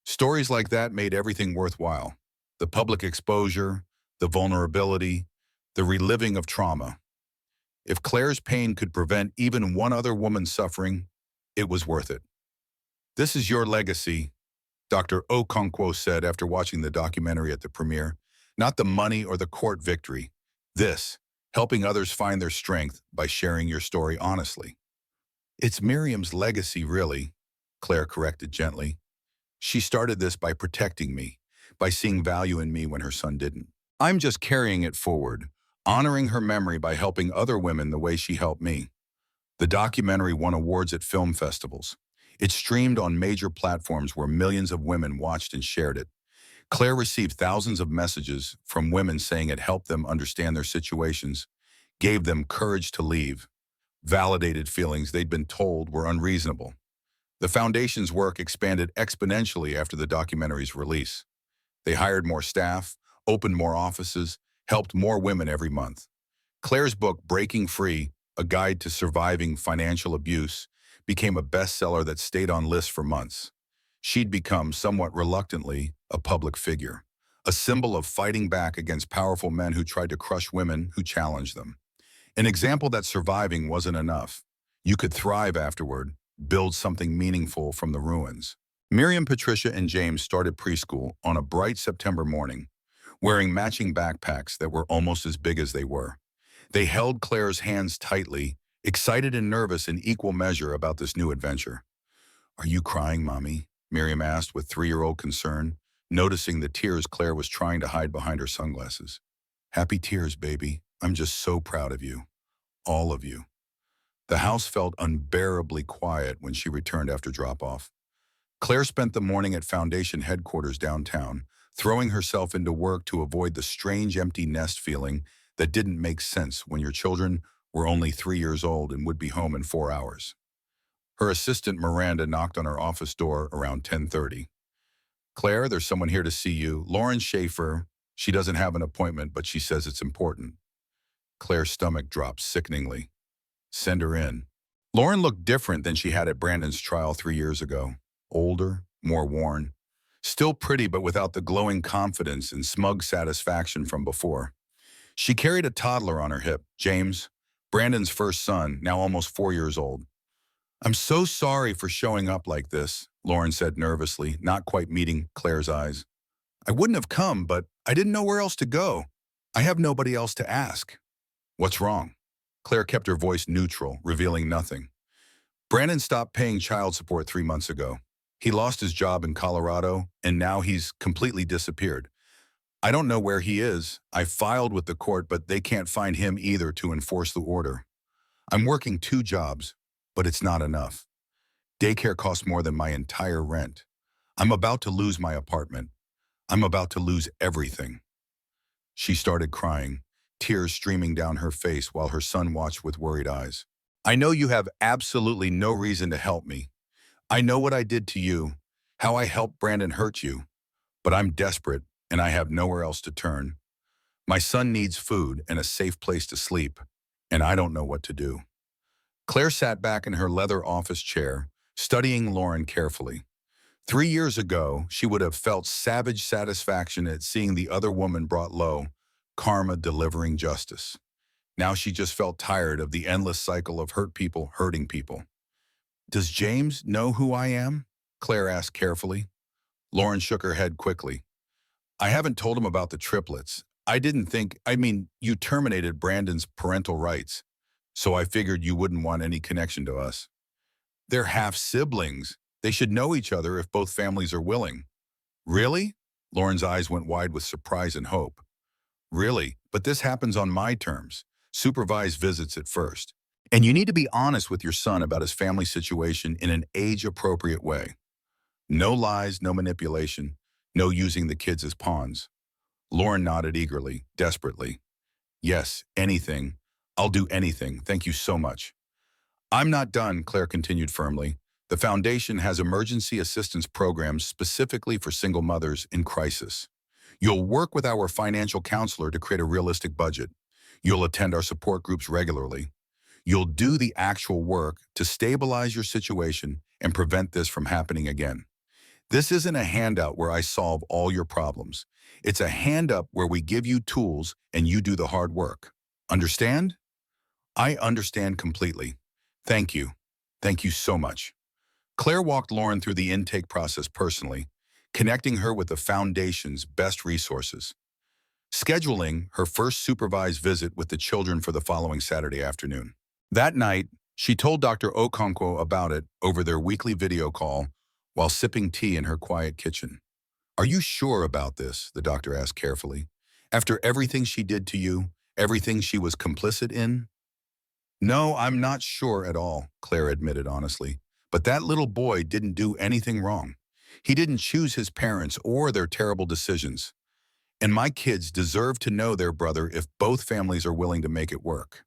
Stories like that made everything worthwhile. The public exposure, the vulnerability, the reliving of trauma. If Claire's pain could prevent even one other woman's suffering, it was worth it. This is your legacy, Dr. Okonkwo said after watching the documentary at the premiere. Not the money or the court victory. This, helping others find their strength by sharing your story honestly. It's Miriam's legacy, really, Claire corrected gently. She started this by protecting me, by seeing value in me when her son didn't. I'm just carrying it forward, honoring her memory by helping other women the way she helped me. The documentary won awards at film festivals. It streamed on major platforms where millions of women watched and shared it. Claire received thousands of messages from women saying it helped them understand their situations, gave them courage to leave, validated feelings they'd been told were unreasonable. The foundation's work expanded exponentially after the documentary's release. They hired more staff, opened more offices, helped more women every month. Claire's book, Breaking Free, A Guide to Surviving Financial Abuse, became a bestseller that stayed on lists for months. She'd become, somewhat reluctantly, a public figure, a symbol of fighting back against powerful men who tried to crush women who challenged them. An example that surviving wasn't enough. You could thrive afterward, build something meaningful from the ruins. Miriam, Patricia, and James started preschool on a bright September morning, wearing matching backpacks that were almost as big as they were. They held Claire's hands tightly, excited and nervous in equal measure about this new adventure. "Are you crying, Mommy?" Miriam asked with 3-year-old concern, noticing the tears Claire was trying to hide behind her sunglasses. "Happy tears, baby. I'm just so proud of you. All of you." The house felt unbearably quiet when she returned after drop-off. Claire spent the morning at Foundation headquarters downtown, throwing herself into work to avoid the strange empty nest feeling that didn't make sense when your children were only 3 years old and would be home in 4 hours. Her assistant Miranda knocked on her office door around 10:30. "Claire, there's someone here to see you. Lauren Schaefer. She doesn't have an appointment, but she says it's important." Claire's stomach dropped sickeningly. "Send her in." Lauren looked different than she had at Brandon's trial 3 years ago. Older, more worn. Still pretty, but without the glowing confidence and smug satisfaction from before. She carried a toddler on her hip, James, Brandon's first son, now almost 4 years old. "I'm so sorry for showing up like this," Lauren said nervously, not quite meeting Claire's eyes. "I wouldn't have come, but I didn't know where else to go. I have nobody else to ask." "What's wrong?" Claire kept her voice neutral, revealing nothing. "Brandon stopped paying child support 3 months ago. He lost his job in Colorado, and now he's completely disappeared. I don't know where he is. I filed with the court, but they can't find him either to enforce the order. I'm working 2 jobs, but it's not enough. Daycare costs more than my entire rent. I'm about to lose my apartment. I'm about to lose everything." She started crying, tears streaming down her face while her son watched with worried eyes. "I know you have absolutely no reason to help me. I know what I did to you, how I helped Brandon hurt you, but I'm desperate and I have nowhere else to turn. My son needs food and a safe place to sleep, and I don't know what to do." Claire sat back in her leather office chair, studying Lauren carefully. 3 years ago, she would have felt savage satisfaction at seeing the other woman brought low, karma delivering justice. Now she just felt tired of the endless cycle of hurt people hurting people. "Does James know who I am?" Claire asked carefully. Lauren shook her head quickly. "I haven't told him about the triplets. You terminated Brandon's parental rights, so I figured you wouldn't want any connection to us. They're half-siblings. They should know each other if both families are willing." "Really?" Lauren's eyes went wide with surprise and hope. "Really, but this happens on my terms. Supervised visits at first. And you need to be honest with your son about his family situation in an age-appropriate way. No lies, no manipulation, no using the kids as pawns." Lauren nodded eagerly, desperately. "Yes, anything. I'll do anything. Thank you so much." "I'm not done," Claire continued firmly. "The Foundation has emergency assistance programs specifically for single mothers in crisis. You'll work with our financial counselor to create a realistic budget. You'll attend our support groups regularly. You'll do the actual work to stabilize your situation and prevent this from happening again. This isn't a handout where I solve all your problems. It's a hand up where we give you tools and you do the hard work. Understand? I understand completely. Thank you. Thank you so much. Claire walked Lauren through the intake process personally, connecting her with the Foundation's best resources. Scheduling her first supervised visit with the children for the following Saturday afternoon. That night, she told Dr. Okonkwo about it over their weekly video call while sipping tea in her quiet kitchen. "Are you sure about this?" the doctor asked carefully. "After everything she did to you, everything she was complicit in?" "No, I'm not sure at all," Claire admitted honestly. "But that little boy didn't do anything wrong. He didn't choose his parents or their terrible decisions. And my kids deserve to know their brother if both families are willing to make it work."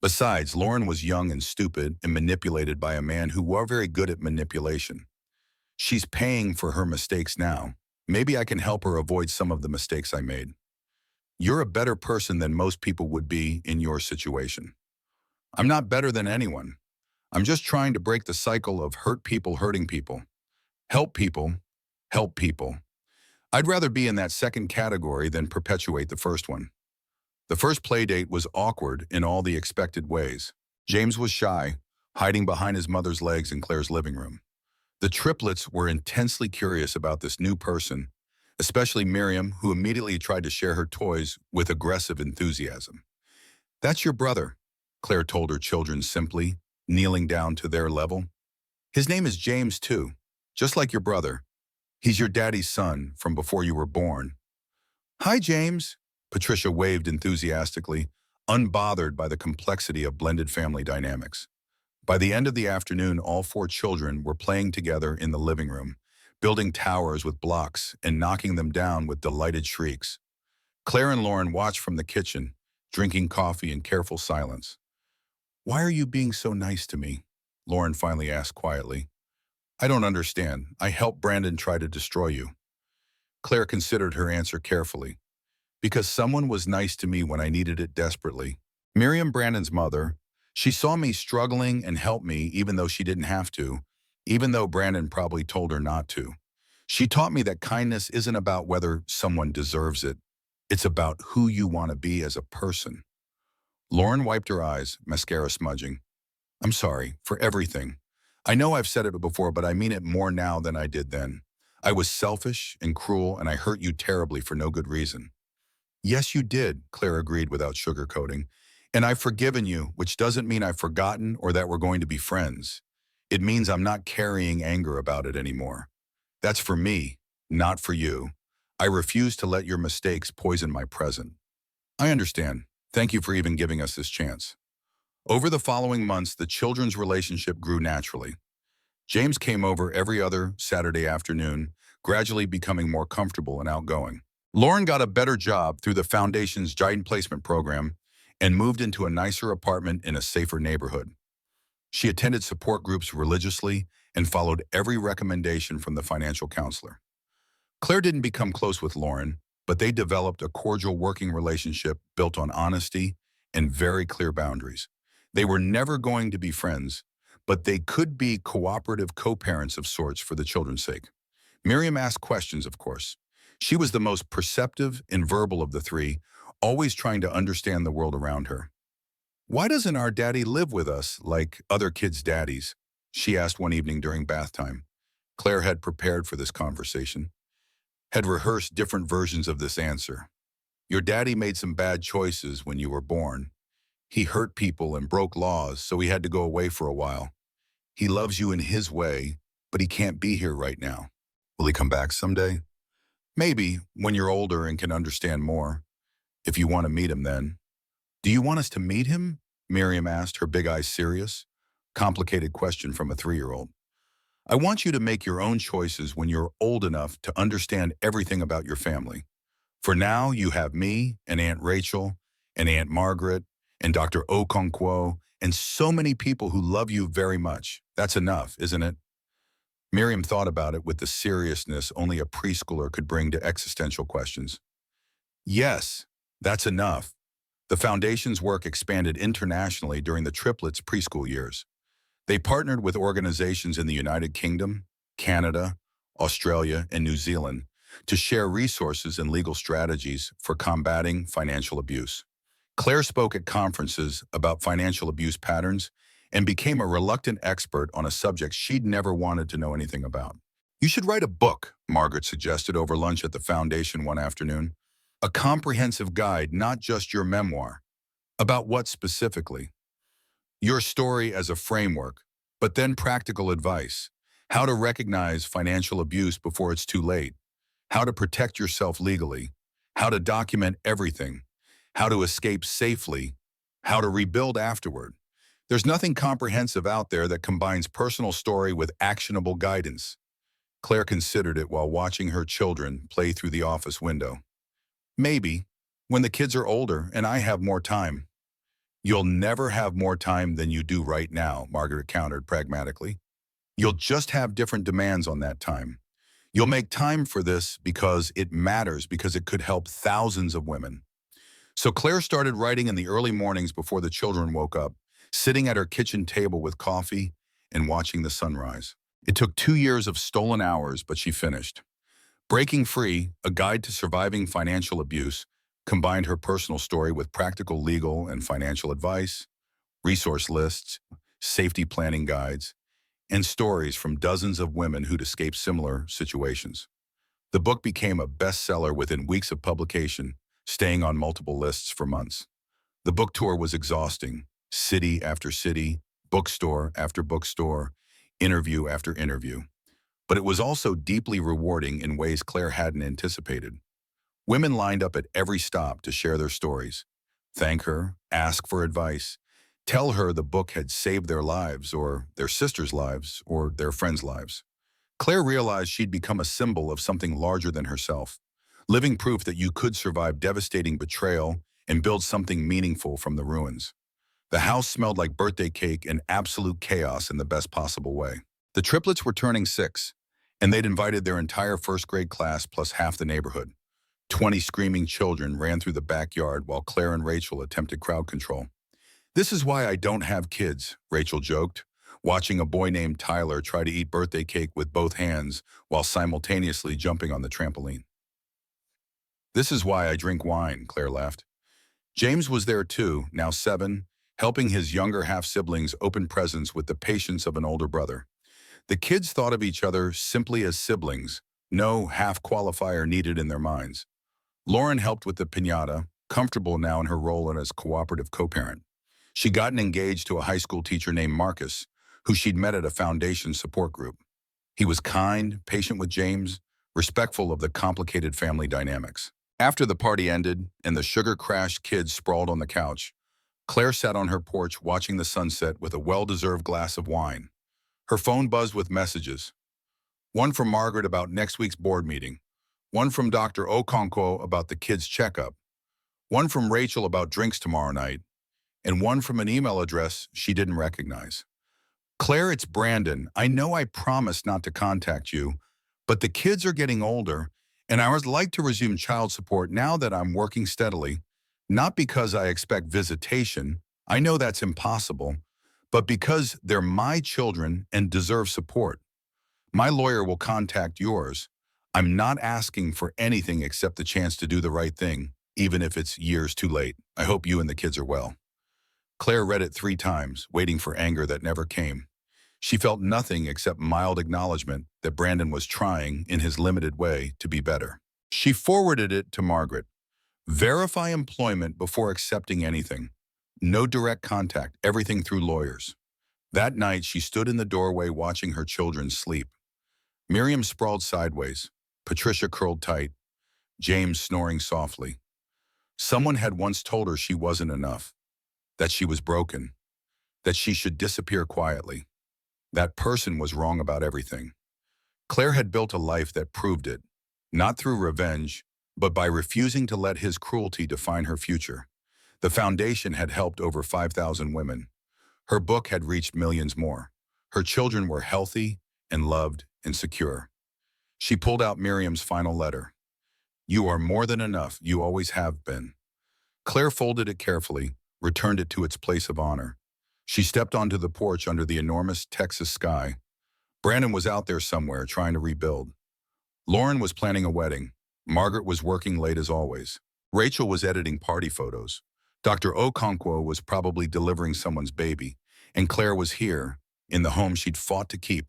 Besides, Lauren was young and stupid and manipulated by a man who was very good at manipulation. She's paying for her mistakes now. Maybe I can help her avoid some of the mistakes I made. You're a better person than most people would be in your situation. I'm not better than anyone. I'm just trying to break the cycle of hurt people hurting people. Help people, help people. I'd rather be in that second category than perpetuate the first one. The first play date was awkward in all the expected ways. James was shy, hiding behind his mother's legs in Claire's living room. The triplets were intensely curious about this new person, especially Miriam, who immediately tried to share her toys with aggressive enthusiasm. "That's your brother," Claire told her children simply, kneeling down to their level. "His name is James too, just like your brother. He's your daddy's son from before you were born." "Hi, James," Patricia waved enthusiastically, unbothered by the complexity of blended family dynamics. By the end of the afternoon, all four children were playing together in the living room, building towers with blocks and knocking them down with delighted shrieks. Claire and Lauren watched from the kitchen, drinking coffee in careful silence. "Why are you being so nice to me?" Lauren finally asked quietly. "I don't understand. I helped Brandon try to destroy you." Claire considered her answer carefully. "Because someone was nice to me when I needed it desperately. Miriam, Brandon's mother, she saw me struggling and helped me even though she didn't have to, even though Brandon probably told her not to. She taught me that kindness isn't about whether someone deserves it. It's about who you want to be as a person." Lauren wiped her eyes, mascara smudging. "I'm sorry for everything. I know I've said it before, but I mean it more now than I did then. I was selfish and cruel, and I hurt you terribly for no good reason." "Yes, you did," Claire agreed without sugarcoating. "And I've forgiven you, which doesn't mean I've forgotten or that we're going to be friends. It means I'm not carrying anger about it anymore. That's for me, not for you. I refuse to let your mistakes poison my present." "I understand. Thank you for even giving us this chance." Over the following months, the children's relationship grew naturally. James came over every other Saturday afternoon, gradually becoming more comfortable and outgoing. Lauren got a better job through the Foundation's Giant Placement program and moved into a nicer apartment in a safer neighborhood. She attended support groups religiously and followed every recommendation from the financial counselor. Claire didn't become close with Lauren, but they developed a cordial working relationship built on honesty and very clear boundaries. They were never going to be friends, but they could be cooperative co-parents of sorts for the children's sake. Miriam asked questions, of course. She was the most perceptive and verbal of the three, always trying to understand the world around her. "Why doesn't our daddy live with us like other kids' daddies?" she asked one evening during bath time. Claire had prepared for this conversation, had rehearsed different versions of this answer. "Your daddy made some bad choices when you were born. He hurt people and broke laws, so he had to go away for a while. He loves you in his way, but he can't be here right now. Will he come back someday? Maybe, when you're older and can understand more. If you want to meet him then." "Do you want us to meet him?" Miriam asked, her big eyes serious. Complicated question from a 3-year-old. "I want you to make your own choices when you're old enough to understand everything about your family. For now, you have me and Aunt Rachel and Aunt Margaret and Dr. Okonkwo and so many people who love you very much. That's enough, isn't it?" Miriam thought about it with the seriousness only a preschooler could bring to existential questions. "Yes, that's enough. The foundation's work expanded internationally during the Triplets preschool years. They partnered with organizations in the United Kingdom, Canada, Australia, and New Zealand to share resources and legal strategies for combating financial abuse. Claire spoke at conferences about financial abuse patterns and became a reluctant expert on a subject she'd never wanted to know anything about. You should write a book, Margaret suggested over lunch at the foundation one afternoon. A comprehensive guide, not just your memoir. About what specifically? Your story as a framework, but then practical advice. How to recognize financial abuse before it's too late. How to protect yourself legally. How to document everything. How to escape safely. How to rebuild afterward. There's nothing comprehensive out there that combines personal story with actionable guidance. Claire considered it while watching her children play through the office window. Maybe, when the kids are older and I have more time. You'll never have more time than you do right now, Margaret countered pragmatically. You'll just have different demands on that time. You'll make time for this because it matters, because it could help thousands of women. So Claire started writing in the early mornings before the children woke up, sitting at her kitchen table with coffee and watching the sunrise. It took 2 years of stolen hours, but she finished. Breaking Free, A Guide to Surviving Financial Abuse, combined her personal story with practical legal and financial advice, resource lists, safety planning guides, and stories from dozens of women who'd escaped similar situations. The book became a bestseller within weeks of publication, staying on multiple lists for months. The book tour was exhausting, city after city, bookstore after bookstore, interview after interview. But it was also deeply rewarding in ways Claire hadn't anticipated. Women lined up at every stop to share their stories, thank her, ask for advice, tell her the book had saved their lives or their sisters' lives or their friends' lives. Claire realized she'd become a symbol of something larger than herself, living proof that you could survive devastating betrayal and build something meaningful from the ruins. The house smelled like birthday cake and absolute chaos in the best possible way. The triplets were turning 6, and they'd invited their entire first-grade class plus half the neighborhood. 20 screaming children ran through the backyard while Claire and Rachel attempted crowd control. "This is why I don't have kids," Rachel joked, watching a boy named Tyler try to eat birthday cake with both hands while simultaneously jumping on the trampoline. "This is why I drink wine," Claire laughed. James was there too, now 7, helping his younger half-siblings open presents with the patience of an older brother. The kids thought of each other simply as siblings, no half-qualifier needed in their minds. Lauren helped with the piñata, comfortable now in her role as cooperative co-parent. She'd gotten engaged to a high school teacher named Marcus, who she'd met at a foundation support group. He was kind, patient with James, respectful of the complicated family dynamics. After the party ended and the sugar-crashed kids sprawled on the couch, Claire sat on her porch watching the sunset with a well-deserved glass of wine. Her phone buzzed with messages. One from Margaret about next week's board meeting. One from Dr. Okonkwo about the kids' checkup. One from Rachel about drinks tomorrow night. And one from an email address she didn't recognize. "Claire, it's Brandon. I know I promised not to contact you, but the kids are getting older, and I would like to resume child support now that I'm working steadily. Not because I expect visitation, I know that's impossible, but because they're my children and deserve support. My lawyer will contact yours. I'm not asking for anything except the chance to do the right thing, even if it's years too late. I hope you and the kids are well." Claire read it 3 times, waiting for anger that never came. She felt nothing except mild acknowledgement that Brandon was trying, in his limited way, to be better. She forwarded it to Margaret. "Verify employment before accepting anything. No direct contact, everything through lawyers." That night, she stood in the doorway watching her children sleep. Miriam sprawled sideways, Patricia curled tight, James snoring softly. Someone had once told her she wasn't enough, that she was broken, that she should disappear quietly. That person was wrong about everything. Claire had built a life that proved it, not through revenge, but by refusing to let his cruelty define her future. The foundation had helped over 5,000 women. Her book had reached millions more. Her children were healthy and loved and secure. She pulled out Miriam's final letter. "You are more than enough. You always have been. Claire folded it carefully, returned it to its place of honor. She stepped onto the porch under the enormous Texas sky. Brandon was out there somewhere trying to rebuild. Lauren was planning a wedding. Margaret was working late as always. Rachel was editing party photos. Dr. Okonkwo was probably delivering someone's baby. And Claire was here, in the home she'd fought to keep.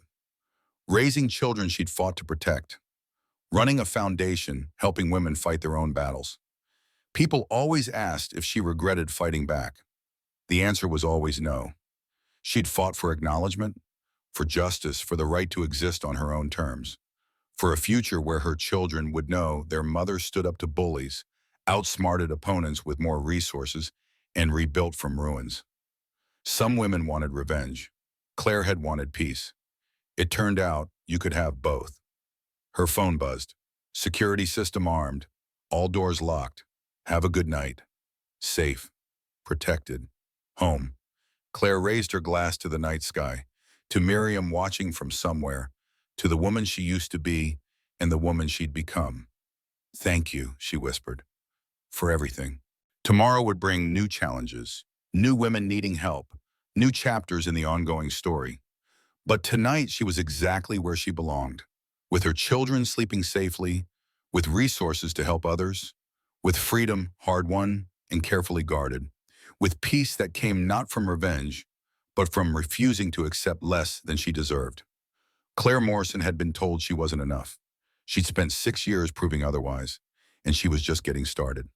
Raising children she'd fought to protect. Running a foundation, helping women fight their own battles. People always asked if she regretted fighting back. The answer was always no. She'd fought for acknowledgement, for justice, for the right to exist on her own terms, for a future where her children would know their mother stood up to bullies, outsmarted opponents with more resources, and rebuilt from ruins. Some women wanted revenge. Claire had wanted peace. It turned out you could have both. Her phone buzzed. Security system armed. All doors locked. Have a good night. Safe. Protected. Home. Claire raised her glass to the night sky, to Miriam watching from somewhere, to the woman she used to be and the woman she'd become. Thank you, she whispered, for everything. Tomorrow would bring new challenges, new women needing help, new chapters in the ongoing story. But tonight she was exactly where she belonged, with her children sleeping safely, with resources to help others, with freedom hard-won and carefully guarded, with peace that came not from revenge, but from refusing to accept less than she deserved. Claire Morrison had been told she wasn't enough. She'd spent 6 years proving otherwise, and she was just getting started.